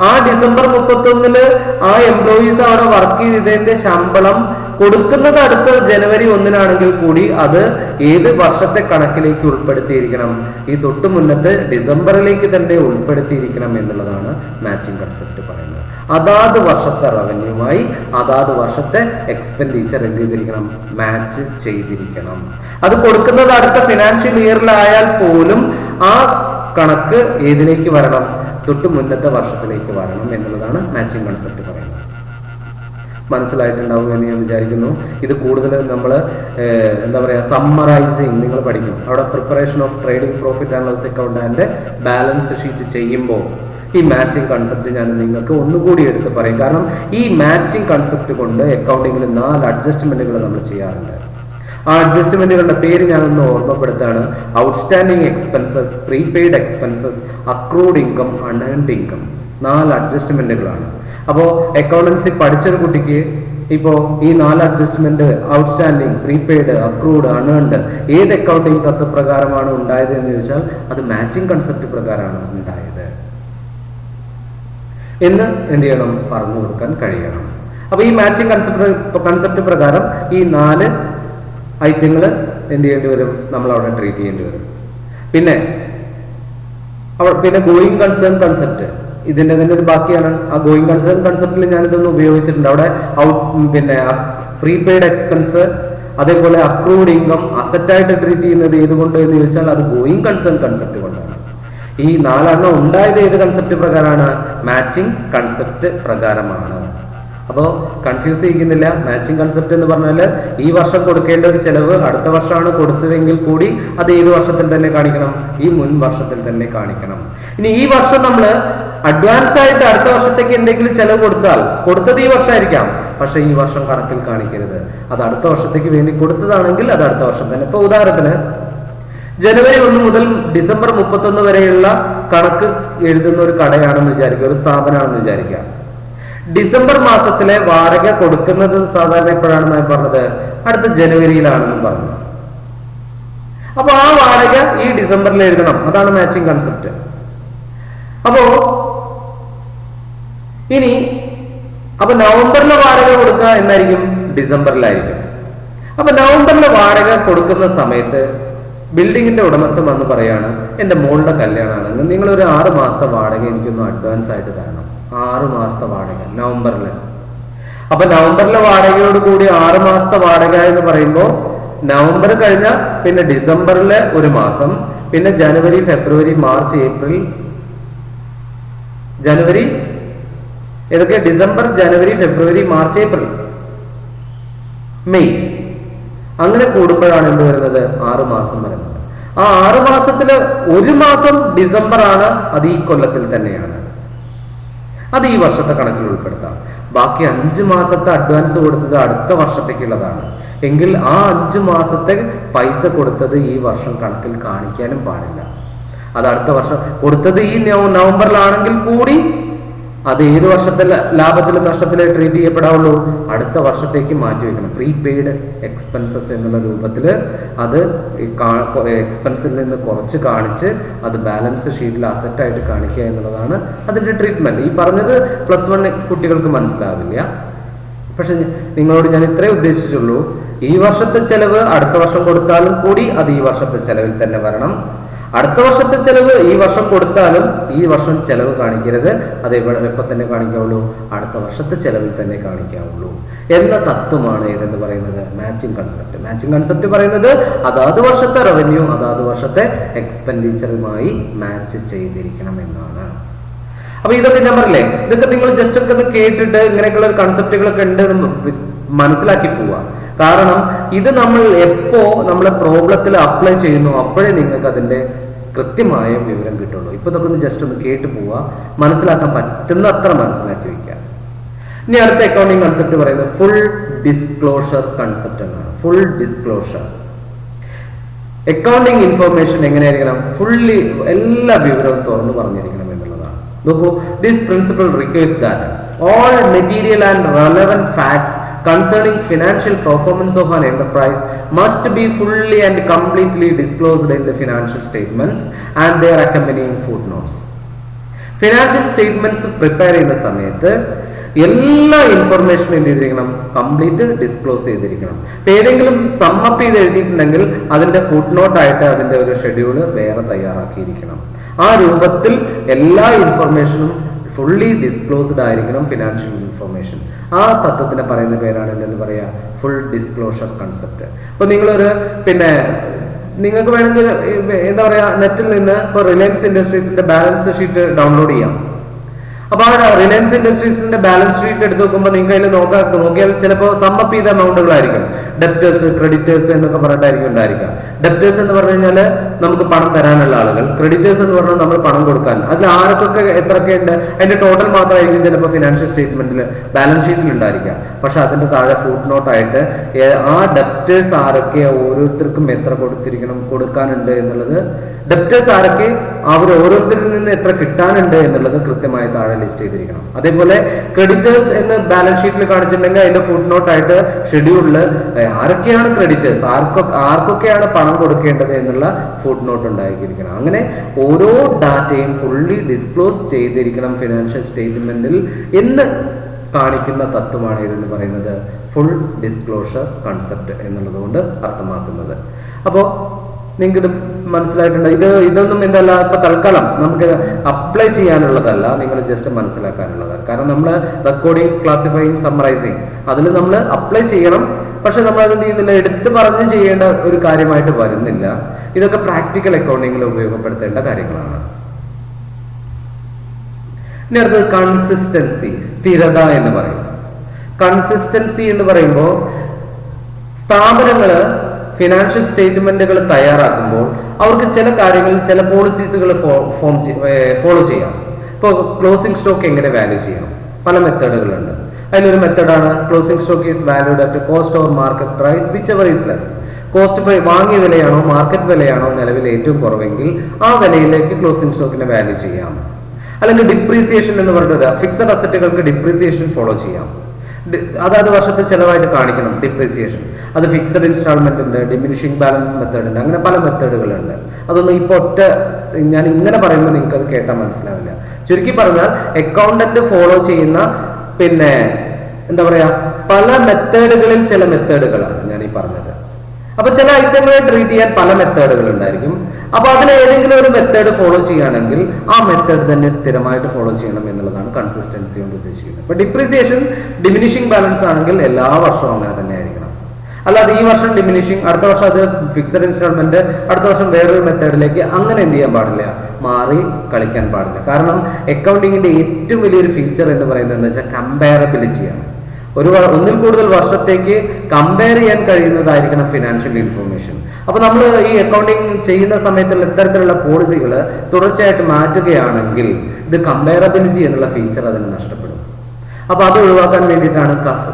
ആ ഡിസംബർ 31-ന് ആ എംപ്ലോയീസ് അവിടെ വർക്ക് ചെയ്തതിന്റെ ശമ്പളം കൊടുക്കുന്നത് അടുത്ത ജനുവരി 1-നാണെങ്കിൽ കൂടി അത് ഏത് വർഷത്തെ കണക്കിലേക്ക് ഉൾപ്പെടുത്തിയിരിക്കണം? ഈ തൊട്ടു മുന്നത്തെ ഡിസംബറിലേക്ക് തന്നെ ഉൾപ്പെടുത്തിയിരിക്കണം എന്നുള്ളതാണ് മാച്ചിങ് കൺസെപ്റ്റ് പറയുന്നത്. അതാത് വർഷത്തെ റവന്യൂമായി അതാത് വർഷത്തെ എക്സ്പെൻഡിച്ചർ എന്ത് ചെയ്തിരിക്കണം? മാച്ച് ചെയ്തിരിക്കണം. അത് കൊടുക്കുന്നത് അടുത്ത ഫിനാൻഷ്യൽ ഇയറിലായാൽ പോലും ആ കണക്ക് ഏതിലേക്ക് വരണം? തൊട്ട് മുന്നത്തെ വർഷത്തിലേക്ക് വരണം എന്നുള്ളതാണ് മാച്ചിങ് കൺസെപ്റ്റ് പറയുന്നത്. മനസ്സിലായിട്ടുണ്ടാവും എന്ന് ഞാൻ വിചാരിക്കുന്നു. ഇത് കൂടുതൽ നമ്മൾ എന്താ പറയുക സമ്മറൈസിങ് നിങ്ങൾ പഠിക്കും. അവിടെ preparation of trading profit and loss account and balance sheet ചെയ്യുമ്പോൾ ഈ മാച്ചിങ് കൺസെപ്റ്റ് ഞാൻ നിങ്ങൾക്ക് ഒന്നുകൂടി എടുത്ത് പറയും. കാരണം ഈ മാച്ചിങ് കൺസെപ്റ്റ് കൊണ്ട് അക്കൗണ്ടിങ്ങിൽ 4 അഡ്ജസ്റ്റ്മെന്റുകൾ നമ്മൾ ചെയ്യാറുണ്ട്. ആ അഡ്ജസ്റ്റ്മെന്റുകളുടെ പേര് ഞാനൊന്ന് ഓർമ്മപ്പെടുത്താണ്. Outstanding expenses, prepaid expenses, accrued income, unearned income. 4 അഡ്ജസ്റ്റ്മെന്റുകളാണ്. അപ്പോൾ അക്കൗണ്ടൻസി പഠിച്ചൊരു കുട്ടിക്ക് ഇപ്പോൾ ഈ 4 adjustment outstanding, prepaid, accrued, unearned ഏത് അക്കൗണ്ടിങ് തത്വപ്രകാരമാണ് ഉണ്ടായത് എന്ന് ചോദിച്ചാൽ അത് മാച്ചിങ് കൺസെപ്റ്റ് പ്രകാരമാണ് ഉണ്ടായത് എന്ന് എന്ത് ചെയ്യണം? പറഞ്ഞു കൊടുക്കാൻ കഴിയണം. അപ്പൊ ഈ മാച്ചിങ് കൺസെപ്റ്റ് പ്രകാരം ഈ 4 ഐറ്റങ്ങൾ എന്ത് ചെയ്യേണ്ടി വരും? നമ്മൾ അവിടെ ട്രീറ്റ് ചെയ്യേണ്ടി വരും. പിന്നെ ഗോയിങ് കൺസേൺ കൺസെപ്റ്റ് ഇതിന്റെ തന്നെ ഒരു ബാക്കിയാണ്. ആ ഗോയിങ് കൺസേൺ കൺസെപ്റ്റിൽ ഞാൻ ഇതൊന്ന് ഉപയോഗിച്ചിട്ടുണ്ട്. അവിടെ പ്രീപെയ്ഡ് എക്സ്പെൻസ് അതേപോലെ അക്രൂഡ് ഇൻകം അസറ്റായിട്ട് ട്രീറ്റ് ചെയ്യുന്നത് ഏതുകൊണ്ട് എന്ന് ചോദിച്ചാൽ അത് ഗോയിങ് കൺസേൺ കൺസെപ്റ്റ് കൊണ്ടാണ്. ഈ 4 ഉണ്ടായത് ഏത് കൺസെപ്റ്റ് പ്രകാരമാണ്? മാച്ചിങ് കൺസെപ്റ്റ് പ്രകാരമാണ്. അപ്പോൾ കൺഫ്യൂസ് ചെയ്യിക്കുന്നില്ല. മാച്ചിങ് കൺസെപ്റ്റ് എന്ന് പറഞ്ഞാൽ ഈ വർഷം കൊടുക്കേണ്ട ഒരു ചെലവ് അടുത്ത വർഷമാണ് കൊടുത്തതെങ്കിൽ കൂടി അത് ഏത് വർഷത്തിൽ തന്നെ കാണിക്കണം? ഈ മുൻ വർഷത്തിൽ തന്നെ കാണിക്കണം. ഇനി ഈ വർഷം നമ്മൾ അഡ്വാൻസ് ആയിട്ട് അടുത്ത വർഷത്തേക്ക് എന്തെങ്കിലും ചെലവ് കൊടുത്തത് ഈ വർഷമായിരിക്കാം, പക്ഷെ ഈ വർഷം കണക്കിൽ കാണിക്കരുത്. അത് അടുത്ത വർഷത്തേക്ക് വേണ്ടി കൊടുത്തതാണെങ്കിൽ അത് അടുത്ത വർഷം തന്നെ. ഇപ്പൊ ഉദാഹരണത്തിന് ജനുവരി 1 മുതൽ ഡിസംബർ 31 വരെയുള്ള കണക്ക് എഴുതുന്ന ഒരു കടയാണെന്ന് വിചാരിക്കുക, ഒരു സ്ഥാപനമാണെന്ന് വിചാരിക്കുക. ഡിസംബർ മാസത്തിലെ വാടക കൊടുക്കുന്നത് സാധാരണ എപ്പോഴാണെന്നാണ് പറഞ്ഞത്? അടുത്ത ജനുവരിയിലാണെന്നും പറഞ്ഞു. അപ്പൊ ആ വാടക ഈ ഡിസംബറിൽ എഴുതണം. അതാണ് മാച്ചിങ് കൺസെപ്റ്റ്. അപ്പോ അപ്പൊ നവംബറിലെ വാടക കൊടുക്കുക എന്നായിരിക്കും? ഡിസംബറിലായിരിക്കും. അപ്പൊ നവംബറിലെ വാടക കൊടുക്കുന്ന സമയത്ത് ബിൽഡിങ്ങിന്റെ ഉടമസ്ഥൻ വന്ന് പറയാണ്, എന്റെ മോളുടെ കല്യാണമാണ്, നിങ്ങൾ ഒരു 6 മാസത്തെ വാടക എനിക്കൊന്ന് അഡ്വാൻസ് ആയിട്ട് തരണം. 6 മാസത്തെ വാടക നവംബറില്. അപ്പൊ നവംബറിലെ വാടകയോട് കൂടി 6 മാസത്തെ വാടക എന്ന് പറയുമ്പോൾ നവംബർ കഴിഞ്ഞ പിന്നെ ഡിസംബറിലെ 1 മാസം, പിന്നെ ജനുവരി, ഫെബ്രുവരി, മാർച്ച്, ഏപ്രിൽ, ജനുവരി, ഏതൊക്കെ? ഡിസംബർ, ജനുവരി, ഫെബ്രുവരി, മാർച്ച്, ഏപ്രിൽ, മെയ്. അങ്ങനെ കൂടുമ്പോഴാണ് എന്ത് വരുന്നത്? 6 മാസം വരുന്നത്. ആ 6 മാസത്തില് 1 മാസം ഡിസംബർ ആണ്, അത് ഈ കൊല്ലത്തിൽ തന്നെയാണ്, അത് ഈ വർഷത്തെ കണക്കിൽ ഉൾപ്പെടുത്താം. ബാക്കി 5 മാസത്തെ അഡ്വാൻസ് കൊടുത്തത് അടുത്ത വർഷത്തേക്കുള്ളതാണ് എങ്കിൽ ആ 5 മാസത്തെ പൈസ കൊടുത്തത് ഈ വർഷം കണക്കിൽ കാണിക്കാനും പാടില്ല. അത് അടുത്ത വർഷം കൊടുത്തത് ഈ നവംബറിലാണെങ്കിൽ കൂടി അത് ഏത് വർഷത്തെ ലാഭത്തിലും നഷ്ടത്തിലും ട്രീറ്റ് ചെയ്യപ്പെടാവുള്ളൂ? അടുത്ത വർഷത്തേക്ക് മാറ്റിവെക്കണം. പ്രീപെയ്ഡ് എക്സ്പെൻസസ് എന്നുള്ള രൂപത്തിൽ അത് എക്സ്പെൻസിൽ നിന്ന് കുറച്ച് കാണിച്ച് അത് ബാലൻസ് ഷീറ്റിൽ അസറ്റായിട്ട് കാണിക്കുക എന്നുള്ളതാണ് അതിന്റെ ട്രീറ്റ്മെന്റ്. ഈ പറഞ്ഞത് +1 കുട്ടികൾക്ക് മനസ്സിലാവില്ല. പക്ഷെ നിങ്ങളോട് ഞാൻ ഇത്രേ ഉദ്ദേശിച്ചുള്ളൂ, ഈ വർഷത്തെ ചെലവ് അടുത്ത വർഷം കൊടുത്താലും കൂടി അത് ഈ വർഷത്തെ ചെലവിൽ തന്നെ വരണം. അടുത്ത വർഷത്തെ ചെലവ് ഈ വർഷം കൊടുത്താലും ഈ വർഷം ചെലവ് കാണിക്കരുത്. അത് എപ്പോൾ തന്നെ കാണിക്കാവുള്ളൂ? അടുത്ത വർഷത്തെ ചെലവിൽ തന്നെ കാണിക്കാവുള്ളൂ എന്ന തത്വമാണ് ഏതെന്ന് പറയുന്നത്? Matching concept. മാച്ചിങ് കൺസെപ്റ്റ് പറയുന്നത് അതാത് വർഷത്തെ റവന്യൂ അതാത് വർഷത്തെ എക്സ്പെൻഡിച്ചറുമായി മാച്ച് ചെയ്തിരിക്കണം എന്നാണ്. അപ്പൊ ഇതൊക്കെ ഞാൻ പറഞ്ഞില്ലേ, ഇതൊക്കെ നിങ്ങൾ ജസ്റ്റ് ഒക്കെ ഒന്ന് കേട്ടിട്ട് ഇങ്ങനെയൊക്കെയുള്ള കൺസെപ്റ്റുകളൊക്കെ ഉണ്ട് മനസ്സിലാക്കി പോവുക. കാരണം ഇത് നമ്മൾ എപ്പോ നമ്മളെ പ്രോബ്ലത്തിൽ അപ്ലൈ ചെയ്യുന്നു അപ്പോഴേ നിങ്ങൾക്ക് അതിന്റെ കൃത്യമായ വിവരം കിട്ടുള്ളൂ. ഇപ്പൊ ഇതൊക്കെ ഒന്ന് ജസ്റ്റ് ഒന്ന് കേട്ട് പോവുക, മനസ്സിലാക്കാൻ പറ്റുന്ന അത്ര മനസ്സിലാക്കി വയ്ക്കുക. ഇനി അടുത്ത അക്കൗണ്ടിങ് കൺസെപ്റ്റ് പറയുന്നത് ഫുൾ ഡിസ്ക്ലോഷർ കൺസെപ്റ്റ് എന്നാണ്. ഫുൾ ഡിസ്ക്ലോഷർ അക്കൗണ്ടിങ് ഇൻഫർമേഷൻ എങ്ങനെയായിരിക്കണം? ഫുള്ളി എല്ലാ വിവരവും തുറന്നു പറഞ്ഞിരിക്കണം എന്നുള്ളതാണ്. നോക്കൂ, this principle requires that all material and relevant facts concerning financial performance of an enterprise must be fully and completely disclosed in the financial statements and their accompanying footnotes. Financial statements prepare ചെയ്യുന്ന സമയത്ത് എല്ലാ ഇൻഫർമേഷനും എന്ത് ചെയ്തിരിക്കണം? കംപ്ലീറ്റ് ഡിസ്ക്ലോസ് ചെയ്തിരിക്കണം. ഏതെങ്കിലും സമ്മപ്പ് ചെയ്ത് എഴുതിയിട്ടുണ്ടെങ്കിൽ അതിന്റെ ഫുട് നോട്ടായിട്ട് അതിന്റെ ഒരു ഷെഡ്യൂള് വേറെ തയ്യാറാക്കിയിരിക്കണം. ആ രൂപത്തിൽ എല്ലാ ഇൻഫർമേഷനും ഫുള്ളി ഡിസ്ക്ലോസ്ഡ് ആയിരിക്കണം ഫിനാൻഷ്യൽ ഇൻഫർമേഷൻ. ആ തത്വത്തിന് പറയുന്ന പേരാണ് എന്തെന്ന് പറയാ? Full disclosure concept. അപ്പൊ നിങ്ങളൊരു നിങ്ങൾക്ക് വേണമെങ്കിൽ എന്താ പറയാ, നെറ്റിൽ നിന്ന് ഇപ്പൊ റിലയൻസ് ഇൻഡസ്ട്രീസിന്റെ ബാലൻസ് ഷീറ്റ് ഡൗൺലോഡ് ചെയ്യാം. അപ്പൊ ആ റിലയൻസ് ഇൻഡസ്ട്രീസിന്റെ ബാലൻസ് ഷീറ്റ് എടുത്ത് നോക്കുമ്പോൾ നിങ്ങൾക്ക് അതിൽ നോക്കിയാൽ ചിലപ്പോൾ സമ്മപ്പ് ചെയ്ത എമൗണ്ടുകളായിരിക്കും. ഡെപ്റ്റേഴ്സ്, ക്രെഡിറ്റേഴ്സ് എന്നൊക്കെ പറഞ്ഞിട്ടായിരിക്കും ഉണ്ടായിരിക്കുക. ഡെപ്റ്റേഴ്സ് എന്ന് പറഞ്ഞു കഴിഞ്ഞാൽ നമുക്ക് പണം തരാനുള്ള ആളുകൾ, ക്രെഡിറ്റേഴ്സ് എന്ന് പറഞ്ഞാൽ നമ്മൾ പണം കൊടുക്കാൻ. അതിൽ ആർക്കൊക്കെ എത്രയൊക്കെ ഉണ്ട് അതിന്റെ ടോട്ടൽ മാത്രമായിരിക്കും ചിലപ്പോൾ ഫിനാൻഷ്യൽ സ്റ്റേറ്റ്മെന്റിൽ ബാലൻസ് ഷീറ്റിൽ ഉണ്ടായിരിക്കുക. പക്ഷെ അതിന്റെ താഴെ ഫുട് നോട്ടായിട്ട് ആ ഡെപ്റ്റേഴ്സ് ആരൊക്കെ, ഓരോരുത്തർക്കും എത്ര കൊടുക്കാനുണ്ട് എന്നുള്ളത്, ഡെപ്റ്റേഴ്സ് ആരൊക്കെ, അവർ ഓരോരുത്തരിൽ നിന്ന് എത്ര കിട്ടാനുണ്ട് എന്നുള്ളത് കൃത്യമായി താഴെ ലിസ്റ്റ് ചെയ്തിരിക്കണം. അതേപോലെ ക്രെഡിറ്റേഴ്സ് എന്ന് ബാലൻസ് ഷീറ്റിൽ കാണിച്ചിട്ടുണ്ടെങ്കിൽ അതിന്റെ ഫുട് നോട്ടായിട്ട് ഷെഡ്യൂളിൽ ആരൊക്കെയാണ് ക്രെഡിറ്റേഴ്സ്, ആർക്കൊക്കെയാണ് പണം കൊടുക്കേണ്ടത് എന്നുള്ള ഫുട് നോട്ട് ഉണ്ടായിരിക്കണം. അങ്ങനെ ഓരോ ഡാറ്റയും ഫുള്ളി ഡിസ്ക്ലോസ് ചെയ്തിരിക്കണം ഫിനാൻഷ്യൽ സ്റ്റേറ്റ്മെന്റിൽ എന്ന് കാണിക്കുന്ന തത്വമാണ് ഇതെന്ന് പറയുന്നത് ഫുൾ ഡിസ്ക്ലോഷർ കൺസെപ്റ്റ് എന്നുള്ളത് കൊണ്ട് അർത്ഥമാക്കുന്നത്. അപ്പോൾ നിങ്ങൾക്ക് ഇത് മനസ്സിലായിട്ടുണ്ട്. ഇതൊന്നും എന്തല്ല ഇപ്പൊ തൽക്കാലം നമുക്ക് അപ്ലൈ ചെയ്യാനുള്ളതല്ല, നിങ്ങൾ ജസ്റ്റ് മനസ്സിലാക്കാനുള്ളതാണ്. കാരണം നമ്മൾ റെക്കോർഡിങ്, ക്ലാസിഫൈങ്, സമ്മറൈസിങ് അതിൽ നമ്മൾ അപ്ലൈ ചെയ്യണം. പക്ഷെ നമ്മൾ അതെന്ത് ചെയ്യുന്നില്ല, എടുത്തു പറഞ്ഞ് ചെയ്യേണ്ട ഒരു കാര്യമായിട്ട് വരുന്നില്ല. ഇതൊക്കെ പ്രാക്ടിക്കൽ അക്കൗണ്ടിങ്ങിൽ ഉപയോഗപ്പെടുത്തേണ്ട കാര്യങ്ങളാണ്. ഇനി അടുത്തത് കൺസിസ്റ്റൻസി, സ്ഥിരത എന്ന് പറയും. കൺസിസ്റ്റൻസി എന്ന് പറയുമ്പോൾ സ്ഥാപനങ്ങള് ഫിനാൻഷ്യൽ സ്റ്റേറ്റ്മെന്റുകൾ തയ്യാറാക്കുമ്പോൾ അവർക്ക് ചില കാര്യങ്ങൾ, ചില പോളിസീസുകൾ ഫോളോ ചെയ്യാം. ഇപ്പോൾ ക്ലോസിംഗ് സ്റ്റോക്ക് എങ്ങനെ വാല്യൂ ചെയ്യണം, പല മെത്തേഡുകളുണ്ട്. അതിലൊരു മെത്തേഡാണ് closing stock is valued at cost or market price whichever is less. Cost വാങ്ങിയ വിലയാണോ മാർക്കറ്റ് വിലയാണോ നിലവിൽ ഏറ്റവും കുറവെങ്കിൽ ആ വിലയിലേക്ക് ക്ലോസിംഗ് സ്റ്റോക്കിനെ വാല്യൂ ചെയ്യാം. അല്ലെങ്കിൽ ഡിപ്രീസിയേഷൻ എന്ന് പറഞ്ഞത് ഫിക്സഡ് അസറ്റുകൾക്ക് ഡിപ്രീസിയേഷൻ ഫോളോ ചെയ്യാം. അതാത് വർഷത്തെ ചെലവായിട്ട് കാണിക്കണം ഡിപ്രീസിയേഷൻ. അത് ഫിക്സഡ് ഇൻസ്റ്റാൾമെന്റ് ഉണ്ട്, ഡിമിനിഷിംഗ് ബാലൻസ് മെത്തേഡ് ഉണ്ട്, അങ്ങനെ പല മെത്തേഡുകളുണ്ട്. അതൊന്നും ഇപ്പോൾ ഞാൻ ഇങ്ങനെ പറയുമ്പോൾ നിങ്ങൾക്ക് അത് കേട്ടാൽ മനസ്സിലാവില്ല. ചുരുക്കി പറഞ്ഞാൽ അക്കൗണ്ടന്റ് ഫോളോ ചെയ്യുന്ന പിന്നെ എന്താ പറയാ പല മെത്തേഡുകളിൽ ചില മെത്തേഡുകളാണ് ഞാൻ ഈ പറഞ്ഞത്. അപ്പൊ ചില ഐറ്റങ്ങളെ ട്രീറ്റ് ചെയ്യാൻ പല മെത്തേഡുകൾ ഉണ്ടായിരിക്കും. അപ്പൊ അതിൽ ഏതെങ്കിലും ഒരു മെത്തേഡ് ഫോളോ ചെയ്യുകയാണെങ്കിൽ ആ മെത്തേഡ് തന്നെ സ്ഥിരമായിട്ട് ഫോളോ ചെയ്യണം എന്നുള്ളതാണ് കൺസിസ്റ്റൻസി കൊണ്ട് ഉദ്ദേശിക്കുന്നത്. ഇപ്പൊ ഡിപ്രീസിയേഷൻ ഡിമിനിഷിംഗ് ബാലൻസ് ആണെങ്കിൽ എല്ലാ വർഷവും അങ്ങനെ തന്നെ ആയിരിക്കണം. അല്ലാതെ ഈ വർഷം ഡിമിനിഷിങ്, അടുത്ത വർഷം അത് ഫിക്സഡ് ഇൻസ്റ്റാൾമെന്റ്, അടുത്ത വർഷം വേറൊരു മെത്തേഡിലേക്ക് അങ്ങനെ എന്ത് ചെയ്യാൻ പാടില്ല, മാറി കളിക്കാൻ പാടില്ല. കാരണം അക്കൗണ്ടിങ്ങിന്റെ ഏറ്റവും വലിയൊരു ഫീച്ചർ എന്ന് പറയുന്നത് എന്താ വെച്ചാൽ കമ്പയറബിലിറ്റിയാണ്. ഒന്നിൽ കൂടുതൽ വർഷത്തേക്ക് കമ്പയർ ചെയ്യാൻ കഴിയുന്നതായിരിക്കണം ഫിനാൻഷ്യൽ ഇൻഫർമേഷൻ. അപ്പൊ നമ്മൾ ഈ അക്കൗണ്ടിങ് ചെയ്യുന്ന സമയത്തുള്ള ഇത്തരത്തിലുള്ള പോളിസികൾ തുടർച്ചയായിട്ട് മാറ്റുകയാണെങ്കിൽ ഇത് കമ്പയറബിലിറ്റി എന്നുള്ള ഫീച്ചർ അതിന് നഷ്ടപ്പെടും. അപ്പൊ അത് ഒഴിവാക്കാൻ വേണ്ടിയിട്ടാണ്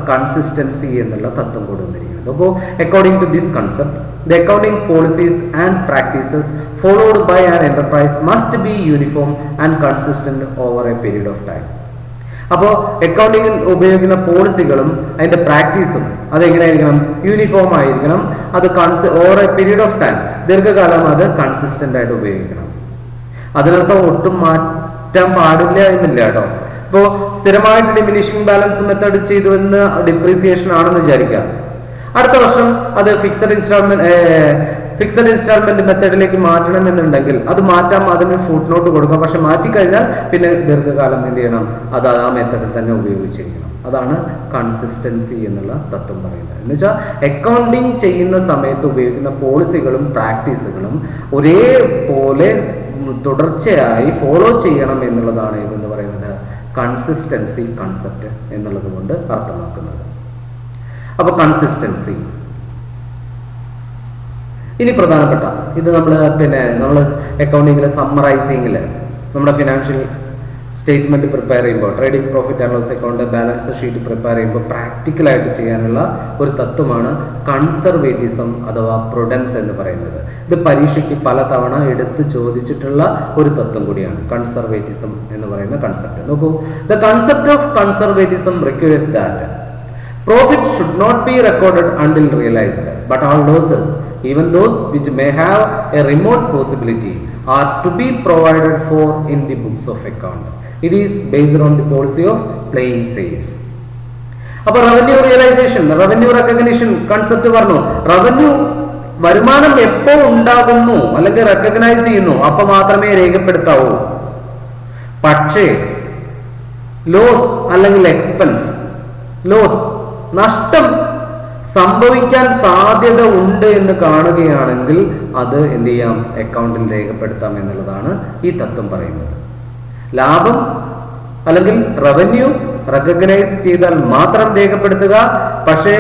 കൺസിസ്റ്റൻസി എന്നുള്ള തത്വം കൊണ്ടുവന്നിരിക്കുന്നത്. അപ്പോൾ according to this concept, the accounting policies and practices followed by an enterprise must be uniform and consistent over a period of time. അപ്പോൾ അക്കൗണ്ടിങ്ങിൽ ഉപയോഗിക്കുന്ന പോളിസികളും അതിന്റെ പ്രാക്ടീസും അതെങ്ങനെയായിരിക്കണം, യൂണിഫോം ആയിരിക്കണം. അത് over a period of time, ദീർഘകാലം അത് കൺസിസ്റ്റന്റ് ആയിട്ട് ഉപയോഗിക്കണം. അതിനർത്ഥം ഒട്ടും മാറ്റാൻ പാടില്ല എന്നില്ല കേട്ടോ. ഇപ്പോൾ സ്ഥിരമായിട്ട് ഡിമിനിഷിംഗ് ബാലൻസ് മെത്തേഡ് ചെയ്തു എന്ന് ഡിപ്രീസിയേഷൻ ആണെന്ന് വിചാരിക്കാം. അടുത്ത വർഷം അത് ഫിക്സഡ് ഇൻസ്റ്റാൾമെന്റ് മെത്തേഡിലേക്ക് മാറ്റണം എന്നുണ്ടെങ്കിൽ അത് മാറ്റാം, അതിന് ഫുട് നോട്ട് കൊടുക്കാം. പക്ഷെ മാറ്റിക്കഴിഞ്ഞാൽ പിന്നെ ദീർഘകാലം എന്ത് ചെയ്യണം, അത് ആ മെത്തേഡിൽ തന്നെ ഉപയോഗിച്ചിരിക്കണം. അതാണ് കൺസിസ്റ്റൻസി എന്നുള്ള തത്വം പറയുന്നത്. എന്ന് വെച്ചാൽ അക്കൗണ്ടിങ് ചെയ്യുന്ന സമയത്ത് ഉപയോഗിക്കുന്ന പോളിസികളും പ്രാക്ടീസുകളും ഒരേപോലെ തുടർച്ചയായി ഫോളോ ചെയ്യണം എന്നുള്ളതാണ് ഇതെന്ന് പറയുന്നത് കൺസിസ്റ്റൻസി കൺസെപ്റ്റ് എന്നുള്ളത് കൊണ്ട് അർത്ഥമാക്കുന്നത്. അപ്പൊ കൺസിസ്റ്റൻസി ഇനി പ്രധാനപ്പെട്ട ഇത് നമ്മൾ അക്കൗണ്ടിങ്ങിലെ സമ്മറൈസിങ്ങില് നമ്മുടെ ഫിനാൻഷ്യൽ സ്റ്റേറ്റ്മെന്റ് പ്രിപ്പയർ ചെയ്യുമ്പോൾ, trading profit and loss account, balance sheet prepare ചെയ്യുമ്പോൾ പ്രാക്ടിക്കലായിട്ട് ചെയ്യാനുള്ള ഒരു തത്വമാണ് കൺസർവേറ്റിസം അഥവാ പ്രുഡൻസ് എന്ന് പറയുന്നത്. ഇത് പരീക്ഷയ്ക്ക് പലതവണ എടുത്ത് ചോദിച്ചിട്ടുള്ള ഒരു തത്വം കൂടിയാണ് കൺസർവേറ്റിസം എന്ന് പറയുന്ന കൺസെപ്റ്റ്. നോക്കൂ, the concept of conservatism requires that profit should not be recorded until realized, but all losses, even those which may have a remote possibility, are to be provided for in the books of account. It is based on the policy of playing safe. അപ്പോൾ revenue realisation, revenue recognition concept പറഞ്ഞു. റവന്യൂ വരുമാനം എപ്പോ ഉണ്ടാകുന്നു അല്ലെങ്കിൽ റെക്കഗ്നൈസ് ചെയ്യുന്നു അപ്പൊ മാത്രമേ രേഖപ്പെടുത്താവൂ. പക്ഷേ ലോസ് അല്ലെങ്കിൽ എക്സ്പെൻസ്, ലോസ് നഷ്ടം സംഭവിക്കാൻ സാധ്യത ഉണ്ട് എന്ന് കാണുകയാണെങ്കിൽ അത് എന്ത് ചെയ്യാം, അക്കൗണ്ടിൽ രേഖപ്പെടുത്താം എന്നുള്ളതാണ് ഈ തത്വം പറയുന്നത്. ലാഭം അല്ലെങ്കിൽ റവന്യൂ റെക്കഗ്നൈസ് ചെയ്താൽ മാത്രം രേഖപ്പെടുത്തുക. പക്ഷേ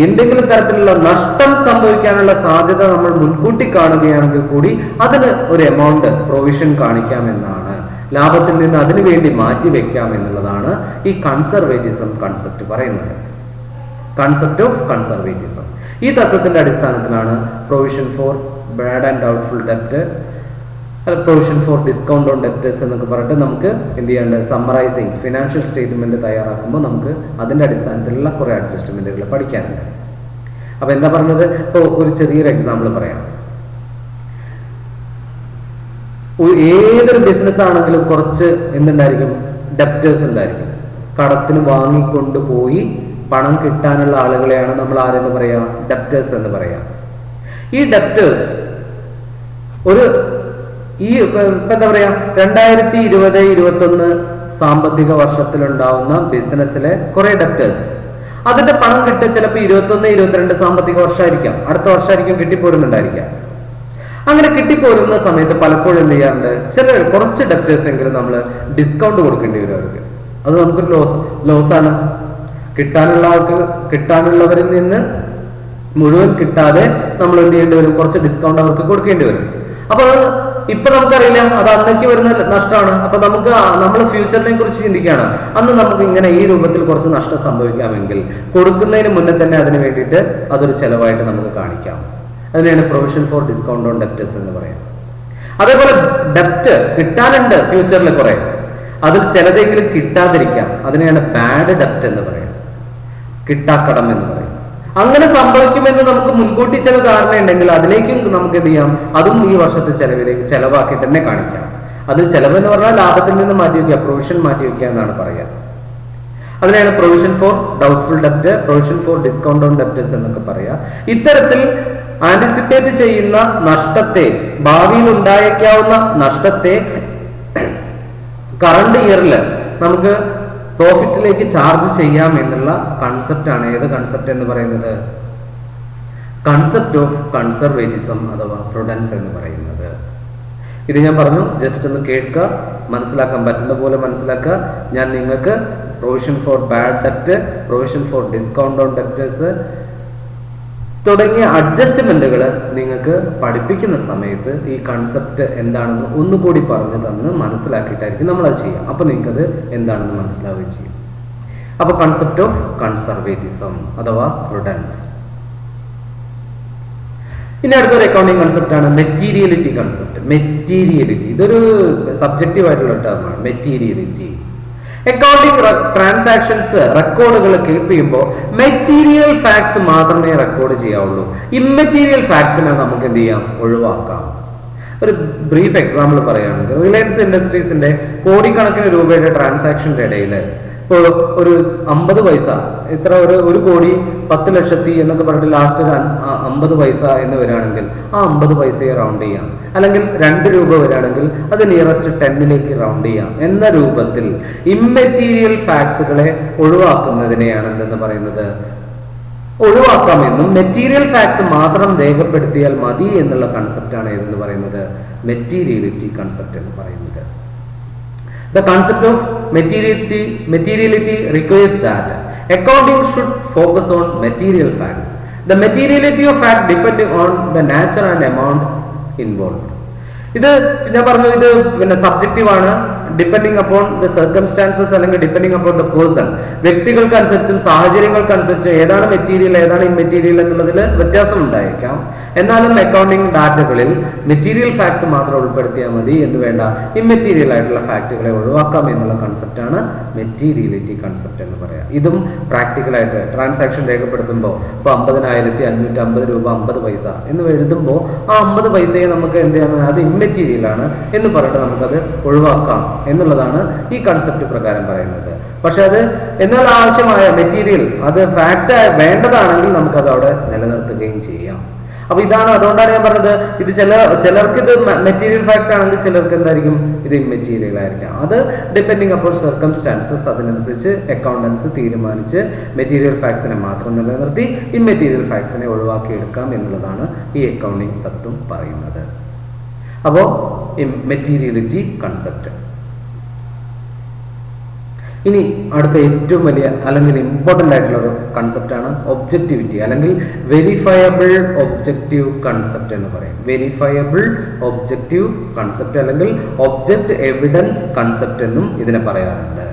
എന്തെങ്കിലും തരത്തിലുള്ള നഷ്ടം സംഭവിക്കാനുള്ള സാധ്യത നമ്മൾ മുൻകൂട്ടി കാണുകയാണെങ്കിൽ കൂടി അതിന് ഒരു എമൗണ്ട് പ്രൊവിഷൻ കാണിക്കാമെന്നാണ്, ലാഭത്തിൽ നിന്ന് അതിനു വേണ്ടി മാറ്റി വെക്കാം എന്നുള്ളതാണ് ഈ കൺസർവേറ്റിസം കൺസെപ്റ്റ് പറയുന്നത്. Concept of conservatism. ഈ തത്വത്തിന്റെ അടിസ്ഥാനത്തിലാണ് provision for bad and doubtful ഡെപ്റ്റ്, provision for discount on debtors എന്നൊക്കെ പറഞ്ഞിട്ട് നമുക്ക് എന്ത് ചെയ്യേണ്ടത്, സമ്മറൈസിങ് ഫിനാൻഷ്യൽ സ്റ്റേറ്റ്മെന്റ് തയ്യാറാക്കുമ്പോൾ നമുക്ക് അതിന്റെ അടിസ്ഥാനത്തിലുള്ള കുറെ അഡ്ജസ്റ്റ്മെന്റുകൾ പഠിക്കാനുണ്ട്. അപ്പൊ എന്താ പറഞ്ഞത്, ഇപ്പോൾ ഒരു ചെറിയൊരു എക്സാമ്പിൾ പറയാം. ഏതൊരു ബിസിനസ് ആണെങ്കിലും കുറച്ച് എന്തുണ്ടായിരിക്കും, ഡെപ്റ്റേഴ്സ് ഉണ്ടായിരിക്കും. കടത്തിന് വാങ്ങിക്കൊണ്ടുപോയി പണം കിട്ടാനുള്ള ആളുകളെയാണ് നമ്മൾ ആരെന്ന് പറയാ, ഡെപ്റ്റേഴ്സ് എന്ന് പറയാം. ഈ ഡെപ്റ്റേഴ്സ് എന്താ പറയാ 2020-21 സാമ്പത്തിക വർഷത്തിലുണ്ടാവുന്ന ബിസിനസ്സിലെ കുറെ ഡെപ്റ്റേഴ്സ്, അതിന്റെ പണം കിട്ടുക ചിലപ്പോൾ 21-22 സാമ്പത്തിക വർഷമായിരിക്കാം, അടുത്ത വർഷമായിരിക്കും കിട്ടിപ്പോരുന്നുണ്ടായിരിക്കാം. അങ്ങനെ കിട്ടിപ്പോരുന്ന സമയത്ത് പലപ്പോഴും എന്ത് ചെയ്യാറുണ്ട്, കുറച്ച് ഡെപ്റ്റേഴ്സ് എങ്കിലും നമ്മൾ ഡിസ്കൗണ്ട് കൊടുക്കേണ്ടി വരും അവർക്ക്. അത് നമുക്കൊരു ലോസാണ്. കിട്ടാനുള്ളവരിൽ നിന്ന് മുഴുവൻ കിട്ടാതെ നമ്മൾ എന്ത് ചെയ്യേണ്ടി വരും, കുറച്ച് ഡിസ്കൗണ്ട് അവർക്ക് കൊടുക്കേണ്ടി വരും. അപ്പൊ ഇപ്പൊ നമുക്കറിയില്ല, അത് അന്നേക്ക് വരുന്ന നഷ്ടമാണ്. അപ്പൊ നമ്മൾ ഫ്യൂച്ചറിനെ കുറിച്ച് ചിന്തിക്കുകയാണ്. അന്ന് നമുക്ക് ഇങ്ങനെ ഈ രൂപത്തിൽ കുറച്ച് നഷ്ടം സംഭവിക്കാമെങ്കിൽ കൊടുക്കുന്നതിന് മുന്നേ തന്നെ അതിന് വേണ്ടിയിട്ട് അതൊരു ചെലവായിട്ട് നമുക്ക് കാണിക്കാം. അതിനെയാണ് provision for discount on debtors എന്ന് പറയാം. അതേപോലെ ഡെപ്റ്റ് കിട്ടാനുണ്ട് ഫ്യൂച്ചറിൽ കുറെ, അതിൽ ചിലതെങ്കിലും കിട്ടാതിരിക്കാം, അതിനെയാണ് ബാഡ് ഡെപ്റ്റ് എന്ന് പറയാം, കിട്ടാക്കടം എന്ന് പറയും. അങ്ങനെ സംഭവിക്കുമെന്ന് നമുക്ക് മുൻകൂട്ടി ചില ധാരണയുണ്ടെങ്കിൽ അതിലേക്കും നമുക്ക് എന്ത് ചെയ്യാം, അതും ഈ വർഷത്തെ ചെലവിലേക്ക് ചെലവാക്കി തന്നെ കാണിക്കാം. അതിൽ ചെലവ് എന്ന് പറഞ്ഞാൽ ലാഭത്തിൽ നിന്ന് മാറ്റി വയ്ക്കുക, പ്രൊവിഷൻ മാറ്റി വയ്ക്കുക എന്നാണ് പറയുക. അതിനാണ് പ്രൊവിഷൻ ഫോർ ഡൗട്ട്ഫുൾ ഡെപ്റ്റ്, provision for discount on debtors എന്നൊക്കെ പറയാം. ഇത്തരത്തിൽ ആന്റിസിപ്പേറ്റ് ചെയ്യുന്ന നഷ്ടത്തെ, ഭാവിയിൽ ഉണ്ടായേക്കാവുന്ന നഷ്ടത്തെ കറണ്ട് ഇയറിൽ നമുക്ക് പ്രോഫിറ്റിലേക്ക് ചാർജ് ചെയ്യാം എന്നുള്ള കൺസെപ്റ്റ് ആണ്. ഏത് കൺസെപ്റ്റ് എന്ന് പറയുന്നത്, കൺസെപ്റ്റ് ഓഫ് കൺസർവേറ്റിസം അഥവാ പ്രൊഡൻസ് എന്ന് പറയുന്നത്. ഇത് ഞാൻ പറഞ്ഞു, ജസ്റ്റ് ഒന്ന് കേൾക്കുക, മനസ്സിലാക്കാൻ പറ്റുന്ന പോലെ മനസ്സിലാക്കുക. ഞാൻ നിങ്ങൾക്ക് provision for bad debt, provision for discount on debtors തുടങ്ങിയ അഡ്ജസ്റ്റ്മെന്റുകൾ നിങ്ങൾക്ക് പഠിപ്പിക്കുന്ന സമയത്ത് ഈ കൺസെപ്റ്റ് എന്താണെന്ന് ഒന്നുകൂടി പറഞ്ഞു തന്ന് മനസ്സിലാക്കിയിട്ടായിരിക്കും നമ്മളത് ചെയ്യുക. അപ്പോൾ നിങ്ങൾക്കത് എന്താണെന്ന് മനസ്സിലാവുകയും ചെയ്യും. അപ്പോൾ കൺസെപ്റ്റ് ഓഫ് കൺസർവേറ്റിസം അഥവാ പ്രൊഡൻസ്. ഇനി അടുത്തൊരു അക്കൗണ്ടിങ് കൺസെപ്റ്റ് ആണ് മെറ്റീരിയലിറ്റി കൺസെപ്റ്റ്. മെറ്റീരിയലിറ്റി ഇതൊരു സബ്ജക്റ്റീവ് ആയിട്ടുള്ള ടേമാണ്. മെറ്റീരിയലിറ്റി അക്കൗണ്ടിങ് ട്രാൻസാക്ഷൻസ് റെക്കോർഡുകൾ കീപ്പ് ചെയ്യുമ്പോൾ മെറ്റീരിയൽ ഫാക്ട്സ് മാത്രമേ റെക്കോർഡ് ചെയ്യാവുള്ളൂ. ഇമ്മെറ്റീരിയൽ ഫാക്ട്സിനെ നമുക്ക് എന്ത് ചെയ്യാം, ഒഴിവാക്കാം. ഒരു ബ്രീഫ് എക്സാമ്പിൾ പറയുകയാണെങ്കിൽ റിലയൻസ് ഇൻഡസ്ട്രീസിന്റെ കോടിക്കണക്കിന് രൂപയുടെ ട്രാൻസാക്ഷന്റെ ഇടയിൽ ഇപ്പോൾ ഒരു 50 പൈസ, ഇത്ര ഒരു കോടി 10 ലക്ഷത്തി എന്നൊക്കെ പറഞ്ഞിട്ട് ലാസ്റ്റ് ഒരു 50 പൈസ എന്ന് വരികയാണെങ്കിൽ ആ 50 പൈസയെ റൗണ്ട് ചെയ്യാം. അല്ലെങ്കിൽ 2 രൂപ വരികയാണെങ്കിൽ അത് നിയറസ്റ്റ് 10ലേക്ക് റൗണ്ട് ചെയ്യാം എന്ന രൂപത്തിൽ ഇമ്മെറ്റീരിയൽ ഫാക്ട്സുകളെ ഒഴിവാക്കുന്നതിനെയാണ് എന്തെന്ന് പറയുന്നത്, ഒഴിവാക്കാമെന്നും മെറ്റീരിയൽ ഫാക്ട്സ് മാത്രം രേഖപ്പെടുത്തിയാൽ മതി എന്നുള്ള കൺസെപ്റ്റാണ് ഏതെന്ന് പറയുന്നത് മെറ്റീരിയലിറ്റി കൺസെപ്റ്റ് എന്ന് പറയുന്നത്. The concept of materiality requires that accounting should focus on material facts. The materiality of fact depending on the nature and amount involved. ഇത് ഞാൻ പറഞ്ഞു, ഇത് പിന്നെ സബ്ജക്റ്റീവ് ആണ്. ഡിപ്പെൻഡിങ് അപ്പോൺ ദ സർക്കംസ്റ്റാൻസസ് അല്ലെങ്കിൽ ഡിപ്പെൻഡിങ് അപ്പോൺ ദ പേഴ്സൺ, വ്യക്തികൾക്കനുസരിച്ചും സാഹചര്യങ്ങൾക്കനുസരിച്ചും ഏതാണ് മെറ്റീരിയൽ ഏതാണ് ഇമ്മെറ്റീരിയൽ എന്നുള്ളതിൽ വ്യത്യാസം ഉണ്ടായേക്കാം. എന്നാലും അക്കൗണ്ടിങ് ഡാറ്റകളിൽ മെറ്റീരിയൽ ഫാക്ട്സ് മാത്രം ഉൾപ്പെടുത്തിയാൽ മതി എന്ന് വേണ്ട, ഇമ്മെറ്റീരിയൽ ആയിട്ടുള്ള ഫാക്ടുകളെ ഒഴിവാക്കാം എന്നുള്ള കൺസെപ്റ്റാണ് മെറ്റീരിയലിറ്റി കൺസെപ്റ്റ് എന്ന് പറയാം. ഇതും പ്രാക്ടിക്കലായിട്ട് ട്രാൻസാക്ഷൻ രേഖപ്പെടുത്തുമ്പോൾ ഇപ്പോൾ 50,550 രൂപ 50 പൈസ എന്ന് എഴുതുമ്പോൾ ആ 50 പൈസയെ നമുക്ക് എന്ത് ചെയ്യാൻ, അത് ഇമ്മെറ്റീരിയൽ ആണ് എന്ന് പറഞ്ഞിട്ട് നമുക്കത് ഒഴിവാക്കാം എന്നുള്ളതാണ് ഈ കൺസെപ്റ്റ് പ്രകാരം പറയുന്നത്. പക്ഷെ അത് എന്നാൽ ആവശ്യമായ മെറ്റീരിയൽ അത് ഫാക്ട് വേണ്ടതാണെങ്കിൽ നമുക്കത് അവിടെ നിലനിർത്തുകയും ചെയ്യാം. അപ്പൊ ഇതാണ്, അതുകൊണ്ടാണ് ഞാൻ പറഞ്ഞത് ഇത് ചിലർക്ക് ഇത് മെറ്റീരിയൽ ഫാക്ട് ആണെങ്കിൽ ചിലർക്ക് എന്തായിരിക്കും, ഇത് ഇമ്മെറ്റീരിയൽ ആയിരിക്കാം. അത് ഡിപ്പെൻഡിങ് അപ്പോൾ സർക്കംസ്റ്റാൻസസ്, അതിനനുസരിച്ച് അക്കൗണ്ടൻസ് തീരുമാനിച്ച് മെറ്റീരിയൽ ഫാക്ട്സിനെ മാത്രം നിലനിർത്തി ഇമ്മെറ്റീരിയൽ ഫാക്ട്സിനെ ഒഴിവാക്കിയെടുക്കാം എന്നുള്ളതാണ് ഈ അക്കൗണ്ടിങ് തത്വം പറയുന്നത്. അപ്പോൾ മെറ്റീരിയലിറ്റി കൺസെപ്റ്റ്. ഇനി അടുത്ത ഏറ്റവും വലിയ അല്ലെങ്കിൽ ഇമ്പോർട്ടൻ്റ് ആയിട്ടുള്ള ഒരു കൺസെപ്റ്റാണ് ഒബ്ജക്റ്റിവിറ്റി അല്ലെങ്കിൽ വെരിഫയബിൾ ഒബ്ജക്റ്റീവ് കൺസെപ്റ്റ് എന്ന് പറയും. വെരിഫയബിൾ ഒബ്ജക്റ്റീവ് കൺസെപ്റ്റ് അല്ലെങ്കിൽ ഒബ്ജക്റ്റ് എവിഡൻസ് കൺസെപ്റ്റ് എന്നും ഇതിനെ പറയാറുണ്ട്.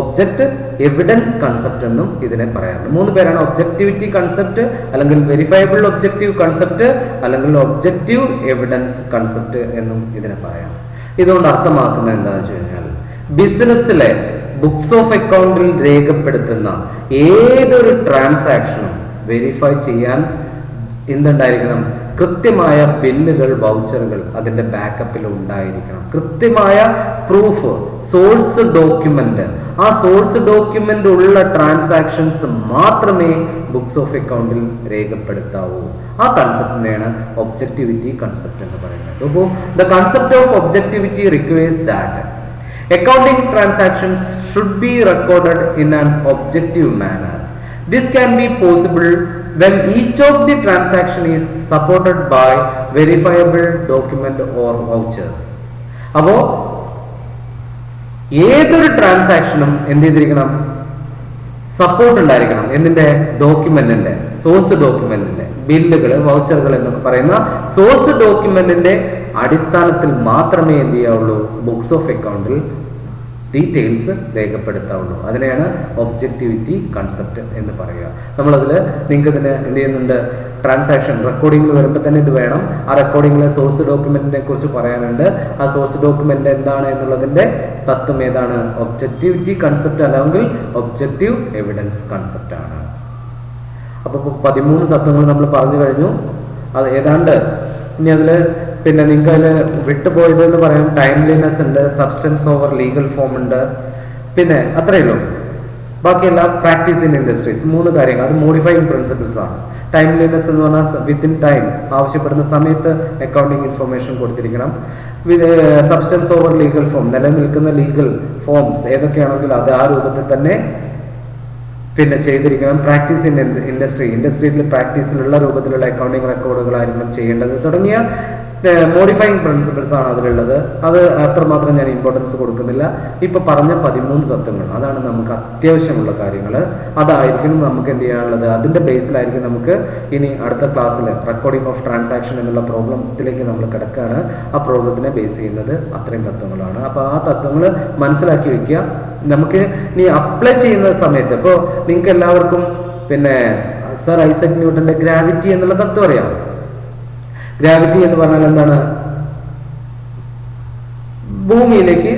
ഒബ്ജക്റ്റ് എവിഡൻസ് കൺസെപ്റ്റ് എന്നും ഇതിനെ പറയാറുണ്ട്. 3 പേരാണ്: ഒബ്ജക്റ്റിവിറ്റി കൺസെപ്റ്റ് അല്ലെങ്കിൽ വെരിഫയബിൾ ഒബ്ജക്റ്റീവ് കൺസെപ്റ്റ് അല്ലെങ്കിൽ ഒബ്ജക്റ്റീവ് എവിഡൻസ് കൺസെപ്റ്റ് എന്നും ഇതിനെ പറയാം. ഇതുകൊണ്ട് അർത്ഥമാക്കുന്നത് എന്താണെന്ന് വെച്ച് കഴിഞ്ഞാൽ ബിസിനസ്സിലെ ബുക്സ് ഓഫ് അക്കൗണ്ടിൽ രേഖപ്പെടുത്തുന്ന ഏതൊരു ട്രാൻസാക്ഷനും വെരിഫൈ ചെയ്യാൻ എന്തുണ്ടായിരിക്കണം, കൃത്യമായ ബില്ലുകൾ, വൗച്ചറുകൾ അതിന്റെ ബാക്കപ്പിൽ ഉണ്ടായിരിക്കണം. കൃത്യമായ പ്രൂഫ്, സോഴ്സ് ഡോക്യുമെന്റ്, ആ സോഴ്സ് ഡോക്യുമെന്റ് ഉള്ള ട്രാൻസാക്ഷൻസ് മാത്രമേ ബുക്സ് ഓഫ് അക്കൗണ്ടിൽ രേഖപ്പെടുത്താവൂ. ആ കൺസെപ്റ്റിനെയാണ് ഒബ്ജക്റ്റിവിറ്റി കൺസെപ്റ്റ് എന്ന് പറയുന്നത്. അപ്പോൾ the concept of objectivity requires that accounting transactions should be recorded in an objective manner. This can be possible when each of the transaction is supported by verifiable document or vouchers. അപ്പോൾ ഏതൊരു ട്രാൻസാക്ഷനും എന്ത് ചെയ്തിരിക്കണം, സപ്പോർട്ട് ഉണ്ടായിരിക്കണം. എന്തിന്റെ, ഡോക്യുമെന്റിന്റെ, സോഴ്സ് ഡോക്യുമെന്റിന്റെ, ബില്ലുകൾ, വൗച്ചറുകൾ എന്നൊക്കെ പറയുന്ന സോഴ്സ് ഡോക്യുമെന്റിന്റെ അടിസ്ഥാനത്തിൽ മാത്രമേ എന്ത് ചെയ്യാവുള്ളൂ, ബുക്സ് ഓഫ് അക്കൗണ്ടിൽ ഡീറ്റെയിൽസ് രേഖപ്പെടുത്താവുള്ളൂ. അതിനെയാണ് ഒബ്ജക്റ്റിവിറ്റി കൺസെപ്റ്റ് എന്ന് പറയുക. നമ്മളതിൽ നിങ്ങൾക്ക് ഇതിന് എന്ത് ചെയ്യുന്നുണ്ട്, ട്രാൻസാക്ഷൻ റെക്കോർഡിംഗ് വരുമ്പോൾ തന്നെ ഇത് വേണം. ആ റെക്കോർഡിംഗിലെ സോഴ്സ് ഡോക്യുമെന്റിനെ കുറിച്ച് പറയാനുണ്ട്. ആ സോഴ്സ് ഡോക്യുമെന്റ് എന്താണ് എന്നുള്ളതിന്റെ തത്വം ഏതാണ്, ഒബ്ജക്റ്റിവിറ്റി കൺസെപ്റ്റ് അല്ലെങ്കിൽ ഒബ്ജക്റ്റീവ് എവിഡൻസ് കൺസെപ്റ്റ് ആണ്. അപ്പോൾ 13 തത്വങ്ങൾ നമ്മൾ പറഞ്ഞു കഴിഞ്ഞു. അത് ഏതാണ്ട് ഇനി അതിൽ പിന്നെ നിങ്ങൾക്ക് അതിൽ വിട്ടുപോയത് എന്ന് പറയാൻ ടൈംലിനെസ് ഉണ്ട്, സബ്സ്റ്റൻസ് ഓവർ ലീഗൽ ഫോം ഉണ്ട്, പിന്നെ അത്രയേ ഉള്ളൂ. ബാക്കിയെല്ലാം പ്രാക്ടീസ് ഇൻ ഇൻഡസ്ട്രീസ് 3 കാര്യങ്ങൾ. അത് മോഡിഫൈങ് പ്രിൻസിപ്പിൾസ് ആണ്. ടൈംലിനെസ് എന്ന് പറഞ്ഞാൽ വിത്തിൻ ടൈം, ആവശ്യപ്പെടുന്ന സമയത്ത് അക്കൗണ്ടിങ് ഇൻഫർമേഷൻ കൊടുത്തിരിക്കണം. സബ്സ്റ്റൻസ് ഓവർ ലീഗൽ ഫോം, നിലനിൽക്കുന്ന ലീഗൽ ഫോംസ് ഏതൊക്കെയാണെങ്കിൽ അത് ആ രൂപത്തിൽ തന്നെ പിന്നെ ചെയ്തിരിക്കണം. പ്രാക്ടീസ് ഇൻ ഇൻഡസ്ട്രിയിൽ പ്രാക്ടീസിലുള്ള രൂപത്തിലുള്ള അക്കൗണ്ടിങ് റെക്കോർഡുകളായിരിക്കണം ചെയ്യേണ്ടത് തുടങ്ങിയ മോഡിഫൈങ് പ്രിൻസിപ്പിൾസ് ആണ് അതിലുള്ളത്. അത് അത്രമാത്രം ഞാൻ ഇമ്പോർട്ടൻസ് കൊടുക്കുന്നില്ല. ഇപ്പൊ പറഞ്ഞ 13 തത്വങ്ങൾ അതാണ് നമുക്ക് അത്യാവശ്യമുള്ള കാര്യങ്ങൾ. അതായിരിക്കും നമുക്ക് എന്ത് ചെയ്യാനുള്ളത്. അതിന്റെ ബേസിലായിരിക്കും നമുക്ക് ഇനി അടുത്ത ക്ലാസ്സിൽ റെക്കോർഡിംഗ് ഓഫ് ട്രാൻസാക്ഷൻ എന്നുള്ള പ്രോബ്ലത്തിലേക്ക് നമ്മൾ കിടക്കുകയാണ്. ആ പ്രോബ്ലത്തിനെ ബേസ് ചെയ്യുന്നത് അത്രയും തത്വങ്ങളാണ്. അപ്പൊ ആ തത്വങ്ങൾ മനസ്സിലാക്കി വെക്കുക. നമുക്ക് ഇനി അപ്ലൈ ചെയ്യുന്ന സമയത്ത് ഇപ്പോൾ നിങ്ങൾക്ക് എല്ലാവർക്കും പിന്നെ സർ ഐസക് ന്യൂട്ടന്റെ ഗ്രാവിറ്റി എന്നുള്ള തത്വം അറിയാം. ഗ്രാവിറ്റി എന്ന് പറഞ്ഞാൽ എന്താണ്? ഭൂമിയിലേക്ക്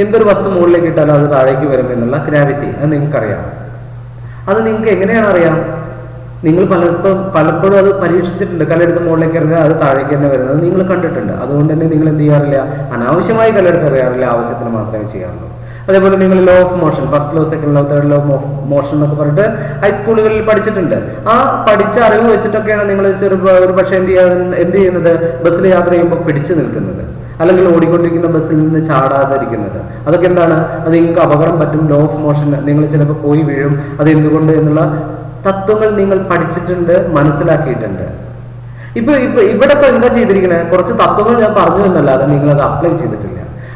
എന്തൊരു വസ്തു മുകളിലേക്ക് ഇട്ടാലും അത് താഴേക്ക് വരും എന്നുള്ള ഗ്രാവിറ്റി. അത് നിങ്ങൾക്കറിയാം. അത് നിങ്ങൾക്ക് എങ്ങനെയാണ് അറിയാം? നിങ്ങൾ പലപ്പോഴും അത് പരീക്ഷിച്ചിട്ടുണ്ട്. കല്ലെടുത്ത് മുകളിലേക്ക് ഇറങ്ങുക, അത് താഴേക്ക് തന്നെ വരുന്നത് നിങ്ങൾ കണ്ടിട്ടുണ്ട്. അതുകൊണ്ട് തന്നെ നിങ്ങൾ എന്ത് ചെയ്യാറില്ല? അനാവശ്യമായി കല്ലെടുത്ത് എറിയാറില്ല, ആവശ്യത്തിന് മാത്രമേ ചെയ്യാറുള്ളൂ. അതേപോലെ നിങ്ങൾ law of motion, first law, second law, third law of motion എന്നൊക്കെ പറഞ്ഞിട്ട് ഹൈസ്കൂളുകളിൽ പഠിച്ചിട്ടുണ്ട്. ആ പഠിച്ച അറിവ് വെച്ചിട്ടൊക്കെയാണ് നിങ്ങൾ ഒരു പക്ഷേ എന്ത് ചെയ്യുന്നത്? ബസ്സിൽ യാത്ര ചെയ്യുമ്പോൾ പിടിച്ചു നിൽക്കുന്നത്, അല്ലെങ്കിൽ ഓടിക്കൊണ്ടിരിക്കുന്ന ബസ്സിൽ നിന്ന് ചാടാതിരിക്കുന്നത്. അതൊക്കെ എന്താണ്? അത് നിങ്ങൾക്ക് അപകടം പറ്റും. ലോ ഓഫ് മോഷൻ നിങ്ങൾ ചിലപ്പോൾ പോയി വീഴും. അത് എന്തുകൊണ്ട് എന്നുള്ള തത്വങ്ങൾ നിങ്ങൾ പഠിച്ചിട്ടുണ്ട്, മനസ്സിലാക്കിയിട്ടുണ്ട്. ഇപ്പൊ ഇവിടെ എന്താ ചെയ്തിരിക്കുന്നത്? കുറച്ച് തത്വങ്ങൾ ഞാൻ പറഞ്ഞു എന്നല്ലാതെ നിങ്ങൾ അത് അപ്ലൈ ചെയ്തിട്ടില്ല.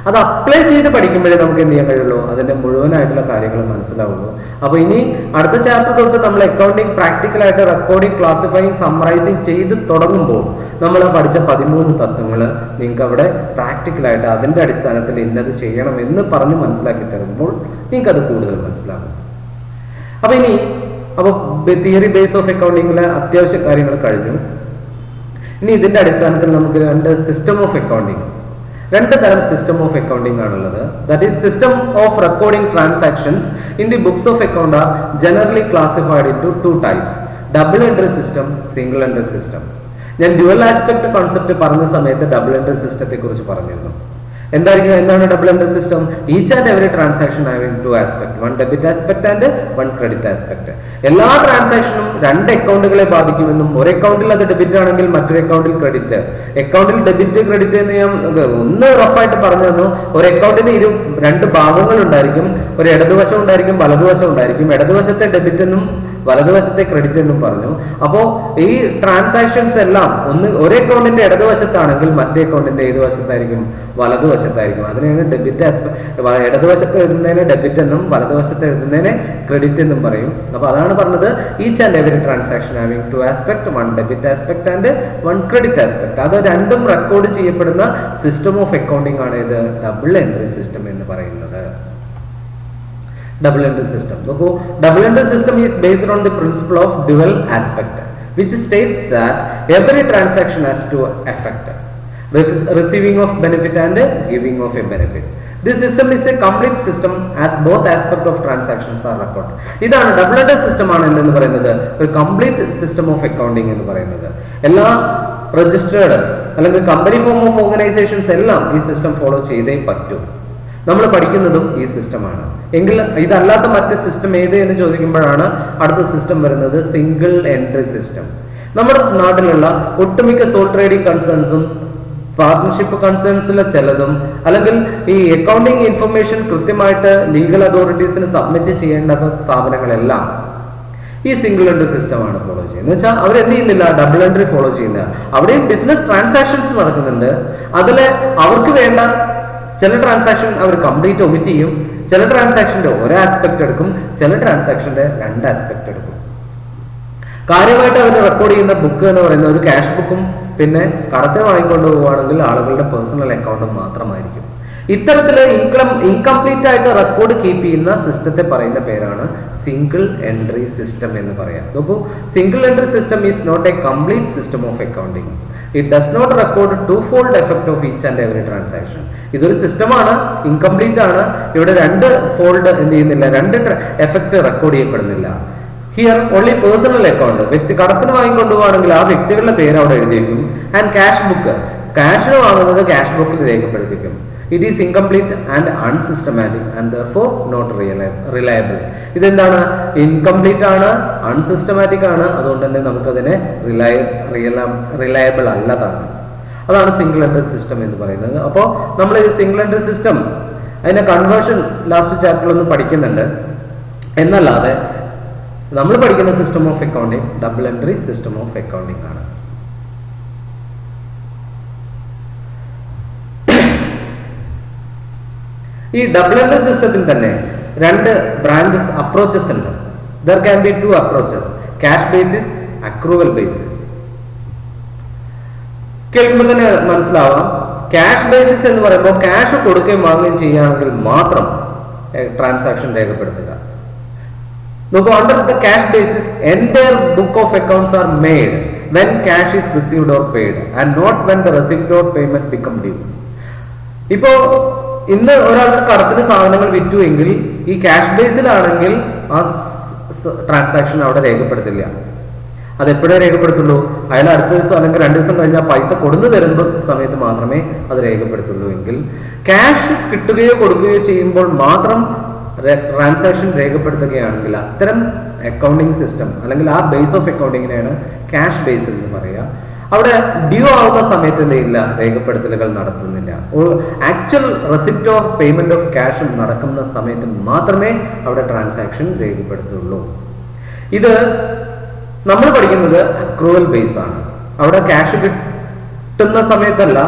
അത് അപ്ലൈ ചെയ്ത് പഠിക്കുമ്പോഴേ നമുക്ക് എന്ത് ചെയ്യാൻ കഴിയുള്ളൂ? അതിന്റെ മുഴുവനായിട്ടുള്ള കാര്യങ്ങൾ മനസ്സിലാവുള്ളൂ. അപ്പൊ ഇനി അടുത്ത ചാപ്റ്റർ തൊട്ട് നമ്മൾ അക്കൗണ്ടിങ് പ്രാക്ടിക്കലായിട്ട് റെക്കോർഡിംഗ്, ക്ലാസിഫൈങ്, സമ്മറൈസിങ് ചെയ്ത് തുടങ്ങുമ്പോൾ നമ്മൾ പഠിച്ച 13 തത്വങ്ങൾ നിങ്ങൾക്ക് അവിടെ പ്രാക്ടിക്കലായിട്ട് അതിന്റെ അടിസ്ഥാനത്തിൽ ഇന്നത് ചെയ്യണം എന്ന് പറഞ്ഞ് മനസ്സിലാക്കി തരുമ്പോൾ നിങ്ങൾക്ക് അത് കൂടുതൽ മനസ്സിലാകും. അപ്പൊ തിയറി ബേസ് ഓഫ് അക്കൗണ്ടിങ്ങിലെ അത്യാവശ്യ കാര്യങ്ങൾ കഴിഞ്ഞു. ഇനി ഇതിന്റെ അടിസ്ഥാനത്തിൽ നമുക്ക് രണ്ട് തരം സിസ്റ്റം ഓഫ് അക്കൗണ്ടിംഗ് ആണുള്ളത്. That is system of recording transactions in the books of account are generally classified into 2 types: double entry system, single entry system. ഞാൻ ഡ്യുവൽ ആസ്പെക്ട് കോൺസെപ്റ്റ് പറഞ്ഞ സമയത്ത് ഡബിൾ എൻട്രി സിസ്റ്റത്തെ കുറിച്ച് പറഞ്ഞിരുന്നു. എന്താണ് double entry system? Each and every transaction having 2 aspects, 1 debit aspect and 1 credit aspect. എല്ലാ ട്രാൻസാക്ഷനും 2 അക്കൗണ്ടുകളെ ബാധിക്കുമെന്നും ഒരു അക്കൗണ്ടിൽ അത് ഡെബിറ്റ് ആണെങ്കിൽ മറ്റൊരു അക്കൗണ്ടിൽ ക്രെഡിറ്റ്. അക്കൗണ്ടിൽ ഡെബിറ്റ് ക്രെഡിറ്റ് എന്ന് ഞാൻ ഒന്ന് റഫായിട്ട് പറഞ്ഞു തന്നു. ഒരു അക്കൗണ്ടിന് 2 ഭാഗങ്ങൾ ഉണ്ടായിരിക്കും. ഒരു ഇടതുവശം ഉണ്ടായിരിക്കും, വലതുവശം ഉണ്ടായിരിക്കും. ഇടതുവശത്തെ ഡെബിറ്റ് എന്നും വലതുവശത്തെ ക്രെഡിറ്റ് എന്നും പറഞ്ഞു. അപ്പോൾ ഈ ട്രാൻസാക്ഷൻസ് എല്ലാം ഒരു അക്കൗണ്ടിന്റെ ഇടതുവശത്താണെങ്കിൽ മറ്റേ അക്കൗണ്ടിന്റെ ഏത് വശത്തായിരിക്കും? വലതുവശത്തായിരിക്കും. അതിനെയാണ് ഡെബിറ്റ് ഇടതുവശത്ത് എഴുതുന്നതിന് ഡെബിറ്റ് എന്നും വലതുവശത്ത് എഴുതുന്നതിന് ക്രെഡിറ്റ് എന്നും പറയും. അപ്പൊ അതാണ് പറഞ്ഞത്, each and every transaction having 2 aspects, 1 debit aspect and 1 credit aspect. അത് രണ്ടും റെക്കോർഡ് ചെയ്യപ്പെടുന്ന സിസ്റ്റം ഓഫ് അക്കൗണ്ടിംഗ് ആണ് ഇത് ഡബിൾ എൻട്രി സിസ്റ്റം എന്ന് പറയുന്നത്. Double entry system. So, double entry system is based on the principle of dual aspect, which states that every transaction has 2 effects: receiving of benefit and giving of a benefit. This system is a complete system as both aspects of transactions are recorded. ഇതാണ് ഡബിൾ എൻട്രി സിസ്റ്റം ആണ് എന്ന് പറയുന്നത് ഒരു കംപ്ലീറ്റ് സിസ്റ്റം ഓഫ് അക്കൗണ്ടിംഗ് എന്ന് പറയുന്നത്. എല്ലാ രജിസ്റ്റേർഡ് അല്ലെങ്കിൽ കമ്പനി ഫോം ഓഫ് ഓർഗനൈസേഷൻസ് എല്ലാം ഈ സിസ്റ്റം ഫോളോ ചെയ്തേ പറ്റൂ. നമ്മൾ പഠിക്കുന്നതും ഈ സിസ്റ്റമാണ്. എങ്കിൽ ഇതല്ലാത്ത മറ്റ് സിസ്റ്റം ഏത് എന്ന് ചോദിക്കുമ്പോഴാണ് അടുത്ത സിസ്റ്റം വരുന്നത് സിംഗിൾ എൻട്രി സിസ്റ്റം. നമ്മുടെ നാട്ടിലുള്ള ഒട്ടുമിക്ക സോൾ ട്രേഡിംഗ് കൺസേൺസും പാർട്ട്ണർഷിപ്പ് കൺസേൺസിലെ ചിലതും അല്ലെങ്കിൽ ഈ അക്കൗണ്ടിംഗ് ഇൻഫർമേഷൻ കൃത്യമായിട്ട് ലീഗൽ അതോറിറ്റീസിന് സബ്മിറ്റ് ചെയ്യേണ്ട സ്ഥാപനങ്ങളെല്ലാം ഈ സിംഗിൾ എൻട്രി സിസ്റ്റമാണ് ഫോളോ ചെയ്യുന്നത്. എന്ന് വെച്ചാൽ അവരെന്ത് ചെയ്യുന്നില്ല? ഡബിൾ എൻട്രി ഫോളോ ചെയ്യുന്നില്ല. അവിടെയും ബിസിനസ് ട്രാൻസാക്ഷൻസ് നടക്കുന്നുണ്ട്. അതില് അവർക്ക് വേണ്ട ചില ട്രാൻസാക്ഷൻ അവർ കംപ്ലീറ്റ് ഒമിറ്റ് ചെയ്യും. ചില ട്രാൻസാക്ഷന്റെ ഒരു ആസ്പെക്ട് എടുക്കും, ചില ട്രാൻസാക്ഷന്റെ 2 ആസ്പെക്ട് എടുക്കും. കാര്യമായിട്ട് അവർ റെക്കോർഡ് ചെയ്യുന്ന ബുക്ക് എന്ന് പറയുന്ന ഒരു ക്യാഷ് ബുക്കും പിന്നെ കടത്തെ വാങ്ങിക്കൊണ്ട് പോവുകയാണെങ്കിൽ ആളുകളുടെ പേഴ്സണൽ അക്കൗണ്ടും മാത്രമായിരിക്കും. ഇത്തരത്തില് ഇൻകംപ്ലീറ്റ് ആയിട്ട് റെക്കോർഡ് കീപ്പ് ചെയ്യുന്ന സിസ്റ്റത്തെ പറയുന്ന പേരാണ് സിംഗിൾ എൻട്രി സിസ്റ്റം എന്ന് പറയാം. നോക്കൂ, single entry system is not a complete system of accounting. It does not record 2-fold effect of each and every transaction. ഇതൊരു സിസ്റ്റമാണ്, ഇൻകംപ്ലീറ്റ് ആണ്. ഇവിടെ 2 ഫോൾഡ് എന്ത് ചെയ്യുന്നില്ല, 2 എഫക്ട് റെക്കോർഡ് ചെയ്യപ്പെടുന്നില്ല. ഹിയർ ഓൺലി പേഴ്സണൽ അക്കൗണ്ട്, വ്യക്തി കടത്തിന് വാങ്ങിക്കൊണ്ടുപോവാണെങ്കിൽ ആ വ്യക്തികളുടെ പേര് അവിടെ എഴുതിയിരിക്കും. ആൻഡ് ക്യാഷ് ബുക്ക്, ക്യാഷിന് വാങ്ങുന്നത് ക്യാഷ് ബുക്കിൽ രേഖപ്പെടുത്തിക്കും. It is incomplete and unsystematic and therefore not reliable. ഇതെന്താണ്? ഇൻകംപ്ലീറ്റ് ആണ്, അൺസിസ്റ്റമാറ്റിക് ആണ്. അതുകൊണ്ട് തന്നെ നമുക്കതിനെ റിലയബിൾ അല്ലതാണ്. അതാണ് സിംഗിൾ എൻട്രി സിസ്റ്റം എന്ന് പറയുന്നത്. അപ്പോൾ നമ്മൾ ഈ സിംഗിൾ എൻട്രി സിസ്റ്റം അതിന്റെ കൺവേർഷൻ ലാസ്റ്റ് ചാപ്റ്ററിൽ ഒന്ന് പഠിക്കുന്നുണ്ട്. എന്നല്ലാതെ നമ്മൾ പഠിക്കുന്ന system of accounting double entry system of accounting ആണ്. ഈ ഡബിൾ എൻട്രി സിസ്റ്റത്തിൽ തന്നെ രണ്ട് ബ്രാഞ്ചസ് അപ്രോച്ചസ് ഉണ്ട്. There can be to approaches, cash basis, accrual basis. കേൾക്കുമ്പോൾ തന്നെ മനസ്സിലാവാം, ക്യാഷ് ബേസിസ് എന്ന് പറയുമ്പോൾ ക്യാഷ് കൊടുക്കുകയും വാങ്ങുകയും ചെയ്യുകയാണെങ്കിൽ മാത്രം ട്രാൻസാക്ഷൻ രേഖപ്പെടുത്തുക. നോക്കൂ, under the cash basis entire book of accounts are made when cash is received or paid and not when the receipt or payment become due. ഇപ്പോ ഇന്ന് ഒരാൾക്ക് കടത്തിന് സാധനങ്ങൾ വിറ്റു എങ്കിൽ ഈ ക്യാഷ് ബേസിലാണെങ്കിൽ ആ ട്രാൻസാക്ഷൻ അവിടെ രേഖപ്പെടുത്തില്ല. അത് എപ്പോഴേ രേഖപ്പെടുത്തുള്ളൂ? അയാൾ അടുത്ത ദിവസം അല്ലെങ്കിൽ 2 ദിവസം കഴിഞ്ഞാൽ പൈസ കൊടുന്നു തരുന്ന സമയത്ത് മാത്രമേ അത് രേഖപ്പെടുത്തുള്ളൂ. എങ്കിൽ ക്യാഷ് കിട്ടുകയോ കൊടുക്കുകയോ ചെയ്യുമ്പോൾ മാത്രം ട്രാൻസാക്ഷൻ രേഖപ്പെടുത്തുകയാണെങ്കിൽ അത്തരം അക്കൗണ്ടിങ് സിസ്റ്റം അല്ലെങ്കിൽ ആ ബേസ് ഓഫ് അക്കൗണ്ടിങ്ങിനെയാണ് ക്യാഷ് ബേസ് എന്ന് പറയുക. അവിടെ ഡ്യൂ ആവുന്ന സമയത്ത് എന്തില്ല, രേഖപ്പെടുത്തലുകൾ നടത്തുന്നില്ല. Actual receipt of payment of cash നടക്കുന്ന സമയത്ത് മാത്രമേ അവിടെ ട്രാൻസാക്ഷൻ രേഖപ്പെടുത്തുള്ളൂ. ഇത് നമ്മൾ പഠിക്കുന്നത് അക്രൂവൽ ബേസ് ആണ്. അവിടെ ക്യാഷ് കിട്ടുന്ന സമയത്തല്ല,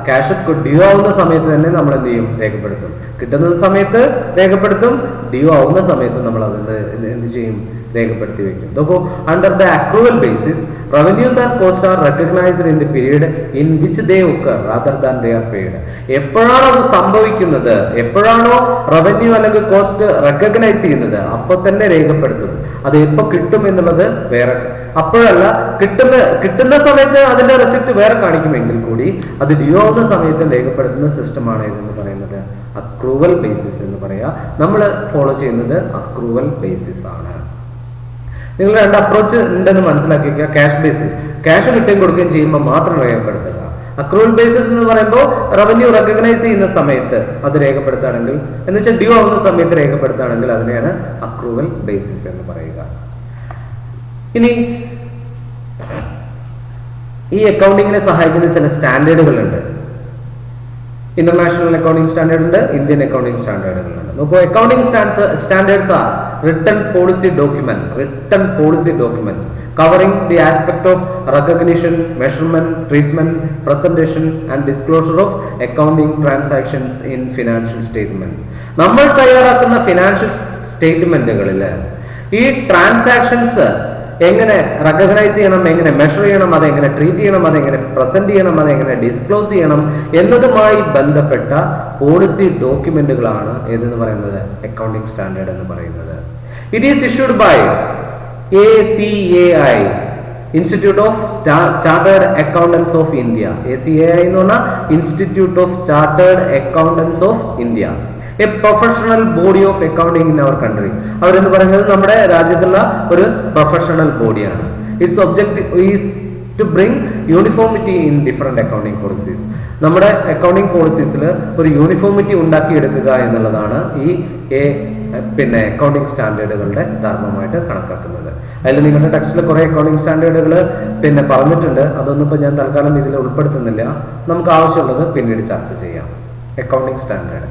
ക്യാഷ് ഡ്യൂ ആവുന്ന സമയത്ത് തന്നെ നമ്മൾ എന്ത് ചെയ്യും, രേഖപ്പെടുത്തും. കിട്ടുന്ന സമയത്ത് രേഖപ്പെടുത്തും, ഡ്യൂ ആവുന്ന സമയത്ത് നമ്മൾ അത് എന്ത് ചെയ്യും, രേഖപ്പെടുത്തി വെക്കും. നോക്കൂ, under the accrual basis revenues and costs are recognized in the period in which they occur rather than they are paid. എപ്പോഴാണോ അത് സംഭവിക്കുന്നത്, എപ്പോഴാണോ റവന്യൂ അല്ലെങ്കിൽ കോസ്റ്റ് റെക്കഗ്നൈസ് ചെയ്യുന്നത് അപ്പോൾ തന്നെ രേഖപ്പെടുത്തും. അത് എപ്പോൾ കിട്ടും എന്നുള്ളത് വേറെ, അപ്പോഴല്ല കിട്ടുന്ന സമയത്ത് അതിന്റെ റെസിപ്റ്റ് വേറെ കാണിക്കുമെങ്കിൽ കൂടി അത് ഡ്യൂ ആവുന്ന സമയത്ത് രേഖപ്പെടുത്തുന്ന സിസ്റ്റമാണ് ഇതെന്ന് പറയുന്നത് അക്രൂവൽ ബേസിസ് എന്ന് പറയാ. നമ്മൾ ഫോളോ ചെയ്യുന്നത് അക്രൂവൽ ബേസിസ് ആണ്. നിങ്ങൾ രണ്ട് അപ്രോച്ച് ഉണ്ടെന്ന് മനസ്സിലാക്കിക്കുക. ക്യാഷ് ബേസിസ്, ക്യാഷ് കിട്ടുകയും കൊടുക്കുകയും ചെയ്യുമ്പോൾ മാത്രം രേഖപ്പെടുത്തുക. അക്രൂവൽ ബേസിസ് എന്ന് പറയുമ്പോൾ റവന്യൂ റെക്കഗ്നൈസ് ചെയ്യുന്ന സമയത്ത് അത് രേഖപ്പെടുത്തുകയാണെങ്കിൽ, എന്ന് വെച്ചാൽ ഡ്യൂ ആവുന്ന സമയത്ത് രേഖപ്പെടുത്തുകയാണെങ്കിൽ അതിനെയാണ് അക്രൂവൽ ബേസിസ് എന്ന് പറയുക. ഇനി ഈ അക്കൗണ്ടിങ്ങിനെ സഹായിക്കുന്ന ചില സ്റ്റാൻഡേർഡുകളുണ്ട്. ഇന്റർനാഷണൽ അക്കൗണ്ടിംഗ് സ്റ്റാൻഡേർഡ് ഉണ്ട്, ഇന്ത്യൻ അക്കൗണ്ടിംഗ് സ്റ്റാൻഡേർഡുകളുണ്ട്. നോക്കൂ, accounting standards R written policy documents covering the aspect of recognition, measurement, treatment, presentation and disclosure of accounting transactions in financial statement. നമ്മൾ തയ്യാറാക്കുന്ന ഫിനാൻഷ്യൽ സ്റ്റേറ്റ്മെന്റുകളിൽ ഈ ട്രാൻസാക്ഷൻസ് എങ്ങനെ റെക്കഗ്നൈസ് ചെയ്യണം, എങ്ങനെ മെഷർ ചെയ്യണം, അതെങ്ങനെ ട്രീറ്റ് ചെയ്യണം, അതെങ്ങനെ പ്രസന്റ് ചെയ്യണം, അതെങ്ങനെ ഡിസ്ക്ലോസ് ചെയ്യണം എന്നതുമായി ബന്ധപ്പെട്ട പോളിസി ഡോക്യുമെന്റുകളാണ് ഏതെന്ന് പറയുന്നത് അക്കൗണ്ടിംഗ് സ്റ്റാൻഡേർഡ് എന്ന് പറയുന്നത്. It is issued by ACAI, institute of chartered accountants of India. ACAI എന്ന് പറഞ്ഞാൽ institute of chartered accountants of India, a professional body of accounting in our country. അവരെന്ന് പറയുന്നത് നമ്മുടെ രാജ്യത്തുള്ള ഒരു പ്രൊഫഷണൽ ബോഡിയാണ്. Its objective is to bring uniformity in different accounting policies. നമ്മുടെ അക്കൗണ്ടിംഗ് പോളിസീസിൽ ഒരു യൂണിഫോമിറ്റി ഉണ്ടാക്കിയെടുക്കുക എന്നുള്ളതാണ് ഈ അക്കൗണ്ടിംഗ് സ്റ്റാൻഡേർഡുകളുടെ ധർമ്മമായിട്ട് കണക്കാക്കുന്നത്. അതിൽ നിങ്ങളുടെ ടെക്സ്റ്റിൽ കുറെ അക്കൗണ്ടിംഗ് സ്റ്റാൻഡേർഡുകൾ പറഞ്ഞിട്ടുണ്ട്. അതൊന്നും ഇപ്പോൾ ഞാൻ തൽക്കാലം ഇതിൽ ഉൾപ്പെടുത്തുന്നില്ല. നമുക്ക് ആവശ്യമുള്ളത് പിന്നീട് ചർച്ച ചെയ്യാം. Accounting standard.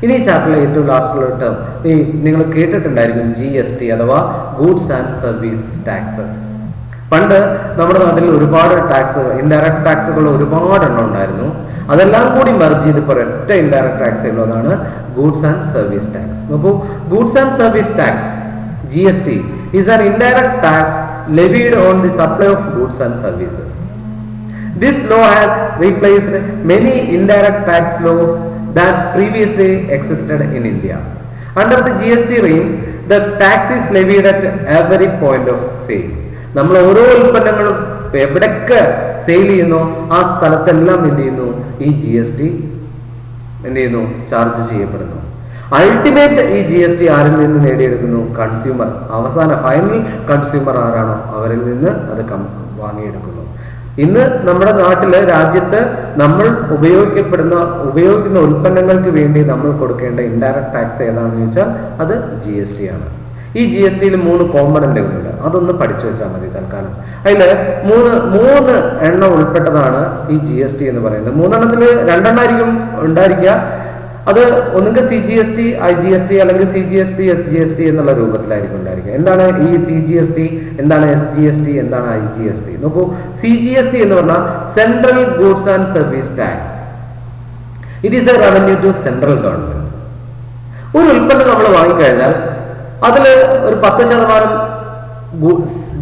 ഇനി ഈ ചാപ്റ്ററിലെ ഏറ്റവും ലാസ്റ്റിലുള്ള ടേം നിങ്ങൾ കേട്ടിട്ടുണ്ടായിരിക്കും, GST അഥവാ ഗൂഡ്സ് ആൻഡ് സർവീസ് ടാക്സസ്. പണ്ട് നമ്മുടെ നാട്ടിൽ ഒരുപാട് ടാക്സ്, ഇൻഡയറക്ട് ടാക്സുകൾ ഒരുപാട് എണ്ണം ഉണ്ടായിരുന്നു. അതെല്ലാം കൂടി മെർജ് ചെയ്ത് ഇപ്പോൾ ഒറ്റ ഇൻഡയറക്ട് ടാക്സ് ഉള്ളതാണ് ഗൂഡ്സ് ആൻഡ് സർവീസ് ടാക്സ്. നോക്കൂ, goods and service tax GST is an indirect tax levied on the supply of goods and services. This law has replaced many indirect tax laws that previously existed in India. Under the GST regime, the tax is levied at every point of sale. നമ്മൾ ഓരോ ഉൽപ്പന്നങ്ങളും എവിടൊക്കെ സെയിൽ ചെയ്യുന്നു ആ സ്ഥലത്തെല്ലാം എന്ത് ചെയ്യുന്നു, ഈ GST എന്ത് ചെയ്യുന്നു, ചാർജ് ചെയ്യപ്പെടുന്നു. അൾട്ടിമേറ്റ് ഈ GST ആരിൽ നിന്ന് നേടിയെടുക്കുന്നു? കൺസ്യൂമർ. അവസാന ഫൈനൽ കൺസ്യൂമർ ആരാണോ അവരിൽ നിന്ന് അത് വാങ്ങിയെടുക്കുന്നു. ഇന്ന് നമ്മുടെ നാട്ടില്, രാജ്യത്ത് നമ്മൾ ഉപയോഗിക്കുന്ന ഉൽപ്പന്നങ്ങൾക്ക് വേണ്ടി നമ്മൾ കൊടുക്കേണ്ട ഇൻഡയറക്ട് ടാക്സ് ഏതാണെന്ന് ചോദിച്ചാൽ അത് GST ആണ്. ഈ GSTയിൽ 3 കോമ്പണന്റുകളുണ്ട്. അതൊന്ന് പഠിച്ചു വെച്ചാൽ മതി തൽക്കാലം. അതില് മൂന്ന് എണ്ണം ഉൾപ്പെട്ടതാണ് ഈ GST എന്ന് പറയുന്നത്. 3 എണ്ണത്തിൽ 2 എണ്ണമായിരിക്കും ഉണ്ടായിരിക്കുക. അത് ഒന്നുകിൽ CGST, IGST അല്ലെങ്കിൽ CGST, SGST എന്നുള്ള രൂപത്തിലായിരിക്കും ഉണ്ടായിരിക്കുക. എന്താണ് ഈ CGST, എന്താണ് SGST, എന്താണ് IGST? നോക്കൂ, CGST എന്ന് പറഞ്ഞാൽ central goods and service tax. It is a revenue to central government. ഒരു ഉൽപ്പന്നം നമ്മൾ വാങ്ങിക്കഴിഞ്ഞാൽ അതിൽ ഒരു 10%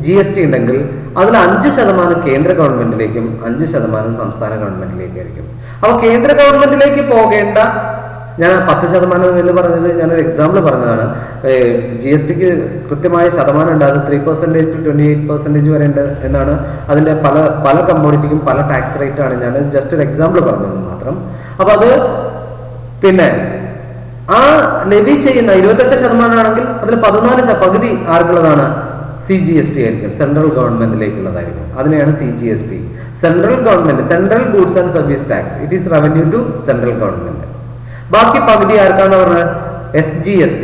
GST ഉണ്ടെങ്കിൽ അതിൽ 5% കേന്ദ്ര ഗവൺമെന്റിലേക്കും 5% സംസ്ഥാന ഗവൺമെന്റിലേക്കായിരിക്കും. അപ്പോൾ കേന്ദ്ര ഗവൺമെന്റിലേക്ക് പോകേണ്ട, ഞാൻ 10% എന്ന് പറഞ്ഞത് ഞാനൊരു എക്സാമ്പിൾ പറഞ്ഞതാണ്. GSTക്ക് കൃത്യമായ ശതമാനം ഉണ്ട്. അത് 3% to 28% വരെ ഉണ്ട് എന്നാണ്. അതിന്റെ പല കമ്മോഡിറ്റിക്കും പല ടാക്സ് റേറ്റ് ആണ്. ഞാൻ ജസ്റ്റ് ഒരു എക്സാമ്പിൾ പറഞ്ഞത് മാത്രം. അപ്പൊ അത് പിന്നെ ആ ലെവി ചെയ്യുന്ന 28% ആണെങ്കിൽ അതിൽ 14 പകുതി ആർക്കുള്ളതാണ്? CGST ആയിരിക്കും, സെൻട്രൽ ഗവൺമെന്റിലേക്കുള്ളതായിരിക്കും. അതിനെയാണ് CGST, central government, central goods and service tax. It is revenue to central government. ബാക്കി പകുതി ആർക്കാന്ന് പറഞ്ഞാൽ SGST,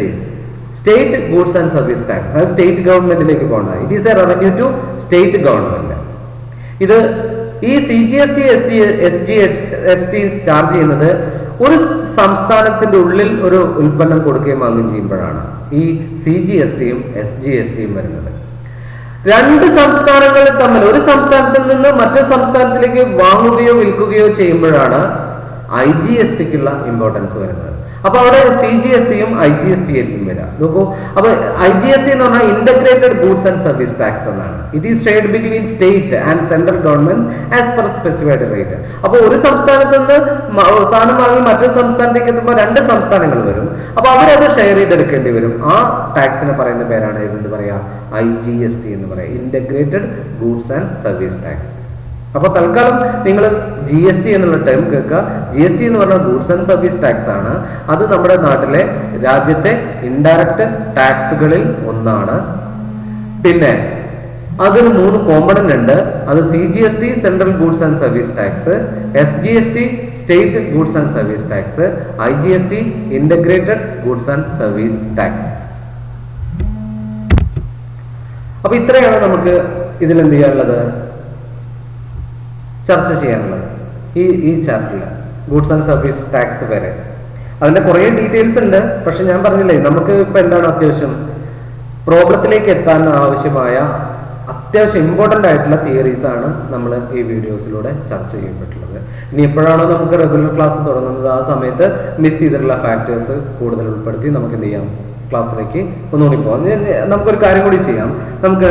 state goods and service tax. അത് സ്റ്റേറ്റ് ഗവൺമെന്റിലേക്ക് പോകേണ്ടത്. It is a revenue to state government. ഇത് ഈ CGST, SGST ചാർജ് ചെയ്യുന്നത് ഒരു സംസ്ഥാനത്തിന്റെ ഉള്ളിൽ ഒരു ഉൽപ്പന്നം കൊടുക്കുകയും വാങ്ങുകയും ചെയ്യുമ്പോഴാണ് ഈ CGSTയും SGSTയും വരുന്നത്. രണ്ട് സംസ്ഥാനങ്ങൾ തമ്മിൽ, ഒരു സംസ്ഥാനത്തിൽ നിന്ന് മറ്റൊരു സംസ്ഥാനത്തിലേക്ക് വാങ്ങുകയോ വിൽക്കുകയോ ചെയ്യുമ്പോഴാണ് IGSTക്കുള്ള ഇമ്പോർട്ടൻസ് വരുന്നത്. അപ്പൊ അവിടെ CGSTയും IGST ആയിരിക്കും വരിക. നോക്കൂ, അപ്പൊ IGST എന്ന് പറഞ്ഞാൽ integrated goods and service tax എന്നാണ്. It is shared between state and central government as per specified rate. അപ്പൊ ഒരു സംസ്ഥാനത്ത് നിന്ന് സാധനം വാങ്ങി മറ്റൊരു സംസ്ഥാനത്തേക്ക് എത്തുമ്പോൾ രണ്ട് സംസ്ഥാനങ്ങൾ വരും. അപ്പൊ അവരത് ഷെയർ ചെയ്തെടുക്കേണ്ടി വരും. ആ ടാക്സിനെ പറയുന്ന പേരാണ് എന്ത് പറയാ? IGST എന്ന് പറയാം, integrated goods and service tax. അപ്പൊ തൽക്കാലം നിങ്ങൾ GST എന്നുള്ള ടേം കേൾക്കുക. GST എന്ന് പറഞ്ഞാൽ ഗൂഡ്സ് ആൻഡ് സർവീസ് ടാക്സ് ആണ്. അത് നമ്മുടെ നാട്ടിലെ രാജ്യത്തെ ഇൻഡയറക്റ്റ് ടാക്സുകളിൽ ഒന്നാണ്. പിന്നെ അതിന് 3 കോമ്പണന്റ് ഉണ്ട്. അത് CGST, central goods and service tax, SGST, state goods and service tax, IGST, integrated goods and service tax. അപ്പൊ ഇത്രയാണ് നമുക്ക് ഇതിൽ എന്ത് ചെയ്യാനുള്ളത്, ചർച്ച ചെയ്യാനുള്ളത് ഈ ചാപ്റ്ററിൽ, ഗൂഡ്സ് ആൻഡ് സർവീസ് ടാക്സ് വരെ. അതിന്റെ കുറെ ഡീറ്റെയിൽസ് ഉണ്ട്. പക്ഷെ ഞാൻ പറഞ്ഞില്ലേ, നമുക്ക് ഇപ്പൊ എന്താണ് അത്യാവശ്യം പ്രോബ്ലത്തിലേക്ക് എത്താൻ ആവശ്യമായ അത്യാവശ്യം ഇമ്പോർട്ടന്റ് ആയിട്ടുള്ള തിയറീസ് ആണ് നമ്മൾ ഈ വീഡിയോസിലൂടെ ചർച്ച ചെയ്യപ്പെട്ടുള്ളത്. ഇനി എപ്പോഴാണോ നമുക്ക് റെഗുലർ ക്ലാസ് തുടങ്ങുന്നത് ആ സമയത്ത് മിസ് ചെയ്തിട്ടുള്ള ഫാക്ടേഴ്സ് കൂടുതൽ ഉൾപ്പെടുത്തി നമുക്ക് എന്ത് ചെയ്യാം, ക്ലാസ്സിലേക്ക് ഒന്നുകൂടി പോകാം. നമുക്കൊരു കാര്യം കൂടി ചെയ്യാം. നമുക്ക്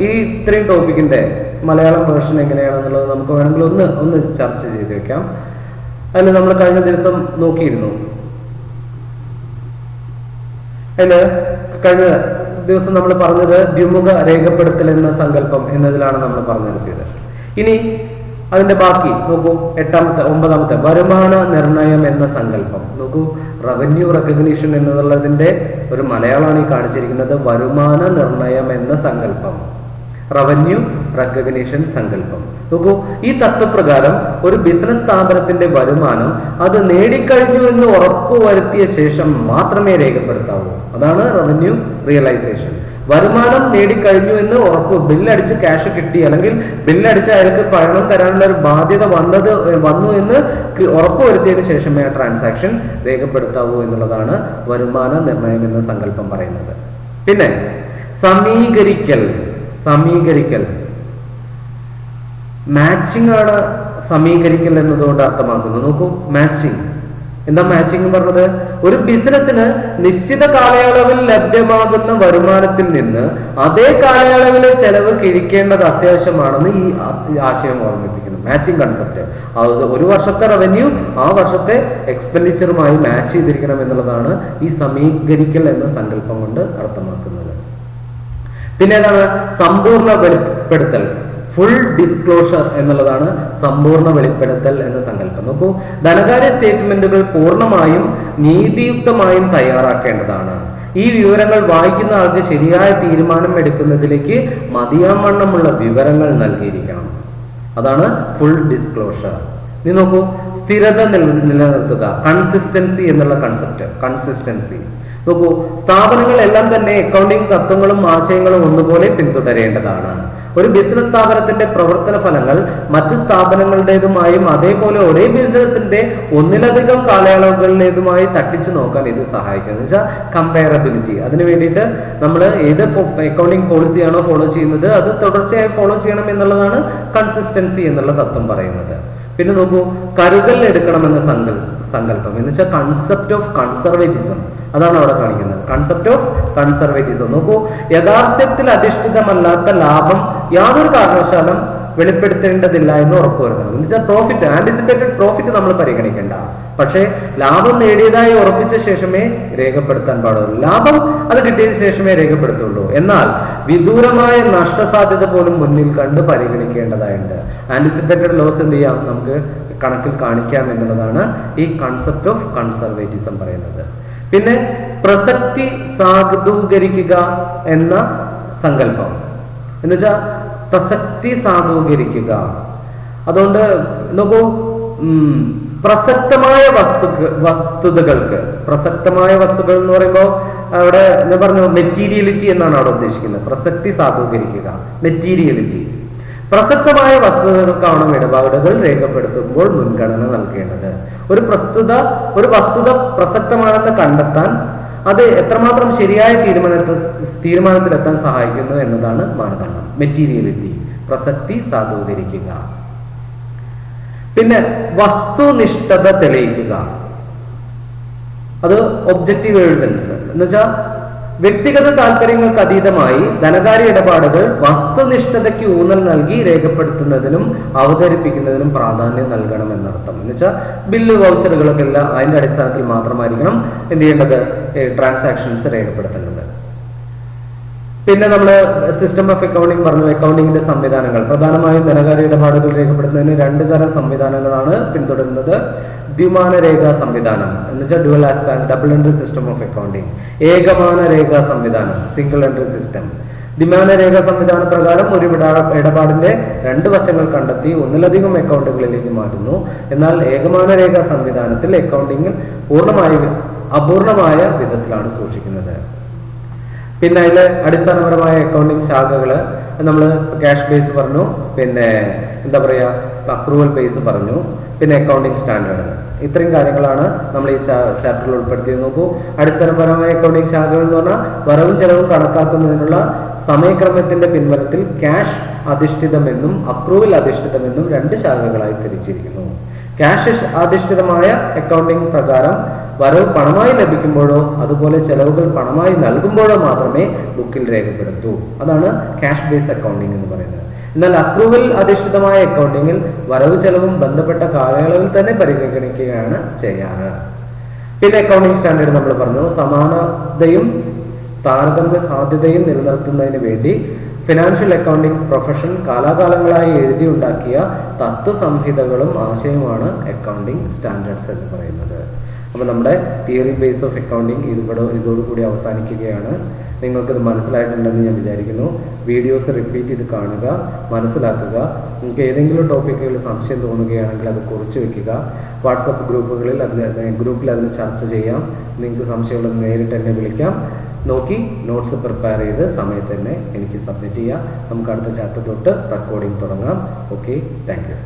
ഈ ഇത്രയും ടോപ്പിക്കിന്റെ മലയാളം വേർഷൻ എങ്ങനെയാണെന്നുള്ളത് നമുക്ക് വേണമെങ്കിൽ ഒന്ന് ചർച്ച ചെയ്ത് വെക്കാം. അതിൽ നമ്മൾ കഴിഞ്ഞ ദിവസം നോക്കിയിരുന്നു. അതില് കഴിഞ്ഞ ദിവസം നമ്മൾ പറഞ്ഞത് ദ്വിമുഖ രേഖപ്പെടുത്തൽ എന്ന സങ്കല്പം എന്നതിലാണ് നമ്മൾ പറഞ്ഞു നിർത്തിയത്. ഇനി അതിന്റെ ബാക്കി നോക്കൂ, 9ാമത്തെ വരുമാന നിർണയം എന്ന സങ്കല്പം നോക്കൂ. റവന്യൂ റെക്കഗ്നീഷൻ എന്നുള്ളതിന്റെ ഒരു മലയാളമാണ് ഈ കാണിച്ചിരിക്കുന്നത്. വരുമാന നിർണയം എന്ന സങ്കല്പം, റവന്യൂ റെക്കഗ്നീഷൻ സങ്കല്പം. നോക്കൂ, ഈ തത്വപ്രകാരം ഒരു ബിസിനസ് സ്ഥാപനത്തിന്റെ വരുമാനം അത് നേടിക്കഴിഞ്ഞു എന്ന് ഉറപ്പുവരുത്തിയ ശേഷം മാത്രമേ രേഖപ്പെടുത്താവൂ. അതാണ് റവന്യൂ റിയലൈസേഷൻ. വരുമാനം നേടിക്കഴിഞ്ഞു എന്ന് ഉറപ്പ്, ബില്ലടിച്ച് ക്യാഷ് കിട്ടി അല്ലെങ്കിൽ ബില്ലടിച്ച് അയാൾക്ക് പണം തരാനുള്ള ഒരു ബാധ്യത വന്നു എന്ന് ഉറപ്പുവരുത്തിയതിനു ശേഷമേ ആ ട്രാൻസാക്ഷൻ രേഖപ്പെടുത്താവൂ എന്നുള്ളതാണ് വരുമാന നിർണയം എന്ന സങ്കല്പം പറയുന്നത്. പിന്നെ സമീകരിക്കൽ മാച്ചിങ് ആണ്. സമീകരിക്കൽ എന്നതുകൊണ്ട് അർത്ഥമാക്കുന്നത് നോക്കൂ, മാച്ചിങ്. എന്താ മാച്ചിങ് പറഞ്ഞത്? ഒരു ബിസിനസ്സിന് നിശ്ചിത കാലയളവിൽ ലഭ്യമാകുന്ന വരുമാനത്തിൽ നിന്ന് അതേ കാലയളവിലെ ചെലവ് കിഴിക്കേണ്ടത് അത്യാവശ്യമാണെന്ന് ഈ ആശയം ഓർമ്മിപ്പിക്കുന്നു. Matching concept. അത് ഒരു വർഷത്തെ റവന്യൂ ആ വർഷത്തെ എക്സ്പെൻഡിച്ചറുമായി മാച്ച് ചെയ്തിരിക്കണം എന്നുള്ളതാണ് ഈ സമീകരിക്കൽ എന്ന സങ്കല്പം കൊണ്ട് അർത്ഥമാക്കുന്നത്. പിന്നെ ഏതാണ് സമ്പൂർണ്ണ വെളിപ്പെടുത്തൽ, ഫുൾ ഡിസ്ക്ലോഷർ എന്നുള്ളതാണ് സമ്പൂർണ്ണ വെളിപ്പെടുത്തൽ എന്ന സങ്കല്പം. നോക്കൂ, ധനകാര്യ സ്റ്റേറ്റ്മെന്റുകൾ പൂർണ്ണമായും നീതിയുക്തമായും തയ്യാറാക്കേണ്ടതാണ്. ഈ വിവരങ്ങൾ വായിക്കുന്ന ആൾക്ക് ശരിയായ തീരുമാനം എടുക്കുന്നതിലേക്ക് മതിയാവണ്ണമുള്ള വിവരങ്ങൾ നൽകിയിരിക്കണം. അതാണ് ഫുൾ ഡിസ്ക്ലോഷർ. നീ നോക്കൂ, സ്ഥിരത നിലനിർത്തുക, കൺസിസ്റ്റൻസി എന്നുള്ള കൺസെപ്റ്റ്. കൺസിസ്റ്റൻസി നോക്കൂ, സ്ഥാപനങ്ങളെല്ലാം തന്നെ അക്കൗണ്ടിംഗ് തത്വങ്ങളും ആശയങ്ങളും ഒന്നുപോലെ പിന്തുടരേണ്ടതാണ്. ഒരു ബിസിനസ് സ്ഥാപനത്തിന്റെ പ്രവർത്തന ഫലങ്ങൾ മറ്റു സ്ഥാപനങ്ങളുടേതുമായും അതേപോലെ ഒരേ ബിസിനസിന്റെ ഒന്നിലധികം കാലയളവുകളിലേതുമായി തട്ടിച്ചു നോക്കാൻ ഇത് സഹായിക്കും. എന്ന് വെച്ചാൽ കമ്പയറബിലിറ്റി. അതിന് വേണ്ടിയിട്ട് നമ്മൾ ഏത് അക്കൗണ്ടിങ് പോളിസിയാണോ ഫോളോ ചെയ്യുന്നത് അത് തുടർച്ചയായി ഫോളോ ചെയ്യണം എന്നുള്ളതാണ് കൺസിസ്റ്റൻസി എന്നുള്ള തത്വം പറയുന്നത്. പിന്നെ നോക്കൂ, കരുതൽ എടുക്കണമെന്ന സങ്കല്പം എന്ന് വെച്ചാൽ കൺസെപ്റ്റ് ഓഫ് കൺസർവേറ്റിസം, അതാണ് അവിടെ കാണിക്കുന്നത്. Concept of conservatism. നോക്കൂ, യഥാർത്ഥത്തിൽ അധിഷ്ഠിതമല്ലാത്ത ലാഭം യാതൊരു കാരണവശാലും വെളിപ്പെടുത്തേണ്ടതില്ല എന്ന് ഉറപ്പുവരുത്തണം. എന്ന് വെച്ചാൽ പ്രോഫിറ്റ്, ആന്റിസിപ്പേറ്റഡ് പ്രോഫിറ്റ് നമ്മൾ പരിഗണിക്കേണ്ട, പക്ഷേ ലാഭം നേടിയതായി ഉറപ്പിച്ച ശേഷമേ രേഖപ്പെടുത്താൻ പാടുള്ളൂ. ലാഭം അത് കിട്ടിയതിനു ശേഷമേ രേഖപ്പെടുത്തുള്ളൂ. എന്നാൽ വിദൂരമായ നഷ്ടസാധ്യത പോലും മുന്നിൽ കണ്ട് പരിഗണിക്കേണ്ടതായുണ്ട്. ആന്റിസിപ്പേറ്റഡ് ലോസ് എന്ത് ചെയ്യാം, നമുക്ക് കണക്കിൽ കാണിക്കാം എന്നുള്ളതാണ് ഈ കൺസെപ്റ്റ് ഓഫ് കൺസർവേറ്റിസം പറയുന്നത്. പിന്നെ പ്രസക്തി സാധൂകരിക്കുക എന്ന സങ്കല്പം എന്ന് വെച്ചാൽ പ്രസക്തി സാധൂകരിക്കുക. അതുകൊണ്ട് നോക്കൂ, പ്രസക്തമായ വസ്തുതകൾക്ക്, പ്രസക്തമായ വസ്തുക്കൾ എന്ന് പറയുമ്പോൾ അവിടെ ഞാൻ പറഞ്ഞു മെറ്റീരിയലിറ്റി എന്നാണ് അവിടെ ഉദ്ദേശിക്കുന്നത്. പ്രസക്തി സാധൂകരിക്കുക, മെറ്റീരിയലിറ്റി. പ്രസക്തമായ വസ്തുതകൾക്കാണ് ഇടപാടുകൾ രേഖപ്പെടുത്തുമ്പോൾ മുൻഗണന നൽകേണ്ടത്. ഒരു വസ്തുത പ്രസക്തമാണെന്ന് കണ്ടെത്താൻ അത് എത്രമാത്രം ശരിയായ തീരുമാനത്തിലെത്താൻ സഹായിക്കുന്നു എന്നതാണ് മാനദണ്ഡം. മെറ്റീരിയലിറ്റി, പ്രസക്തി സാധൂകരിക്കുക. പിന്നെ വസ്തുനിഷ്ഠത തെളിയിക്കുക, അത് ഒബ്ജക്റ്റീവ് എവിഡൻസ് എന്ന് വെച്ചാൽ വ്യക്തിഗത താല്പര്യങ്ങൾക്ക് അതീതമായി ധനകാര്യ ഇടപാടുകൾ വസ്തുനിഷ്ഠതയ്ക്ക് ഊന്നൽ നൽകി രേഖപ്പെടുത്തുന്നതിനും അവതരിപ്പിക്കുന്നതിനും പ്രാധാന്യം നൽകണം എന്നർത്ഥം. എന്ന് വെച്ചാൽ ബില്ല് വൗച്ചറുകളൊക്കെ എല്ലാം അതിന്റെ അടിസ്ഥാനത്തിൽ മാത്രമായിരിക്കണം എന്ത് ചെയ്യേണ്ടത്, ട്രാൻസാക്ഷൻസ് രേഖപ്പെടുത്തേണ്ടത്. പിന്നെ നമ്മൾ സിസ്റ്റം ഓഫ് അക്കൗണ്ടിങ് പറഞ്ഞു. അക്കൗണ്ടിങ്ങിന്റെ സംവിധാനങ്ങൾ പ്രധാനമായും ധനകാര്യ ഇടപാടുകൾ രേഖപ്പെടുത്തുന്നതിന് 2 തരം സംവിധാനങ്ങളാണ് പിന്തുടരുന്നത്. ദ്വിമാന രേഖാ സംവിധാനം എന്ന് വെച്ചാൽ dual aspect double entry system of accounting. ഏകമാന രേഖാ സംവിധാനം, സിംഗിൾ എൻട്രി സിസ്റ്റം. ദ്വിമാന രേഖാ സംവിധാന പ്രകാരം ഒരു ഇടപാടിന്റെ 2 വശങ്ങൾ കണ്ടെത്തി ഒന്നിലധികം അക്കൗണ്ടുകളിലേക്ക് മാറ്റുന്നു. എന്നാൽ ഏകമാന രേഖാ സംവിധാനത്തിൽ അക്കൗണ്ടിങ് അപൂർണമായ വിധത്തിലാണ് സൂക്ഷിക്കുന്നത്. പിന്നെ അതിൽ അടിസ്ഥാനപരമായ അക്കൗണ്ടിങ് ശാഖകള് നമ്മൾ ക്യാഷ് ബേസ് പറഞ്ഞു, പിന്നെ എന്താ പറയുക അക്രൂവൽ ബേസ് പറഞ്ഞു, പിന്നെ അക്കൗണ്ടിങ് സ്റ്റാൻഡേർഡ്. ഇത്രയും കാര്യങ്ങളാണ് നമ്മൾ ഈ ചാപ്റ്ററിൽ ഉൾപ്പെടുത്തിയത്. നോക്കൂ, അടിസ്ഥാനപരമായ അക്കൗണ്ടിങ് ശാഖകൾ എന്ന് പറഞ്ഞാൽ വരവും ചെലവും കണക്കാക്കുന്നതിനുള്ള സമയക്രമത്തിന്റെ പിൻബലത്തിൽ ക്യാഷ് അധിഷ്ഠിതമെന്നും അക്രൂവൽ അധിഷ്ഠിതമെന്നും 2 ശാഖകളായി തിരിച്ചിരിക്കുന്നു. ക്യാഷ് അധിഷ്ഠിതമായ അക്കൗണ്ടിങ് പ്രകാരം വരവ് പണമായി ലഭിക്കുമ്പോഴോ അതുപോലെ ചെലവുകൾ പണമായി നൽകുമ്പോഴോ മാത്രമേ ബുക്കിൽ രേഖപ്പെടുത്തൂ. അതാണ് ക്യാഷ് ബേസ് അക്കൗണ്ടിങ് എന്ന് പറയുന്നത്. എന്നാൽ അക്രൂവൽ അധിഷ്ഠിതമായ അക്കൗണ്ടിങ്ങിൽ വരവ് ചെലവും ബന്ധപ്പെട്ട കാലയളവിൽ തന്നെ പരിഗണിക്കുകയാണ് ചെയ്യാറ്. പിന്നെ അക്കൗണ്ടിങ് സ്റ്റാൻഡേർഡ് നമ്മൾ പറഞ്ഞു. സമാനതയും താരതമ്യ സാധ്യതയും നിലനിർത്തുന്നതിന് വേണ്ടി ഫിനാൻഷ്യൽ അക്കൗണ്ടിംഗ് പ്രൊഫഷൻ കാലാകാലങ്ങളായി എഴുതിയുണ്ടാക്കിയ തത്വസംഹിതകളും ആശയവുമാണ് അക്കൗണ്ടിംഗ് സ്റ്റാൻഡേർഡ്സ് എന്ന് പറയുന്നത്. അപ്പോൾ നമ്മുടെ തിയറി ബേസ് ഓഫ് അക്കൗണ്ടിംഗ് ഇതോടുകൂടി അവസാനിക്കുകയാണ്. നിങ്ങൾക്കിത് മനസ്സിലായിട്ടുണ്ടെന്ന് ഞാൻ വിചാരിക്കുന്നു. വീഡിയോസ് റിപ്പീറ്റ് ചെയ്ത് കാണുക, മനസ്സിലാക്കുക. നിങ്ങൾക്ക് ഏതെങ്കിലും ടോപ്പിക്കുകളിൽ സംശയം തോന്നുകയാണെങ്കിൽ അത് കുറിച്ച് വെക്കുക. വാട്സപ്പ് ഗ്രൂപ്പിൽ അതിന് ചർച്ച ചെയ്യാം. നിങ്ങൾക്ക് സംശയമുള്ളത് നേരിട്ട് എന്നെ വിളിക്കാം. നോക്കി നോട്ട്സ് പ്രിപ്പയർ ചെയ്ത് സമയത്ത് തന്നെ എനിക്ക് സബ്മിറ്റ് ചെയ്യാം. നമുക്ക് അടുത്ത ചാപ്റ്റർ തൊട്ട് റെക്കോർഡിംഗ് തുടങ്ങാം. Okay, thank you.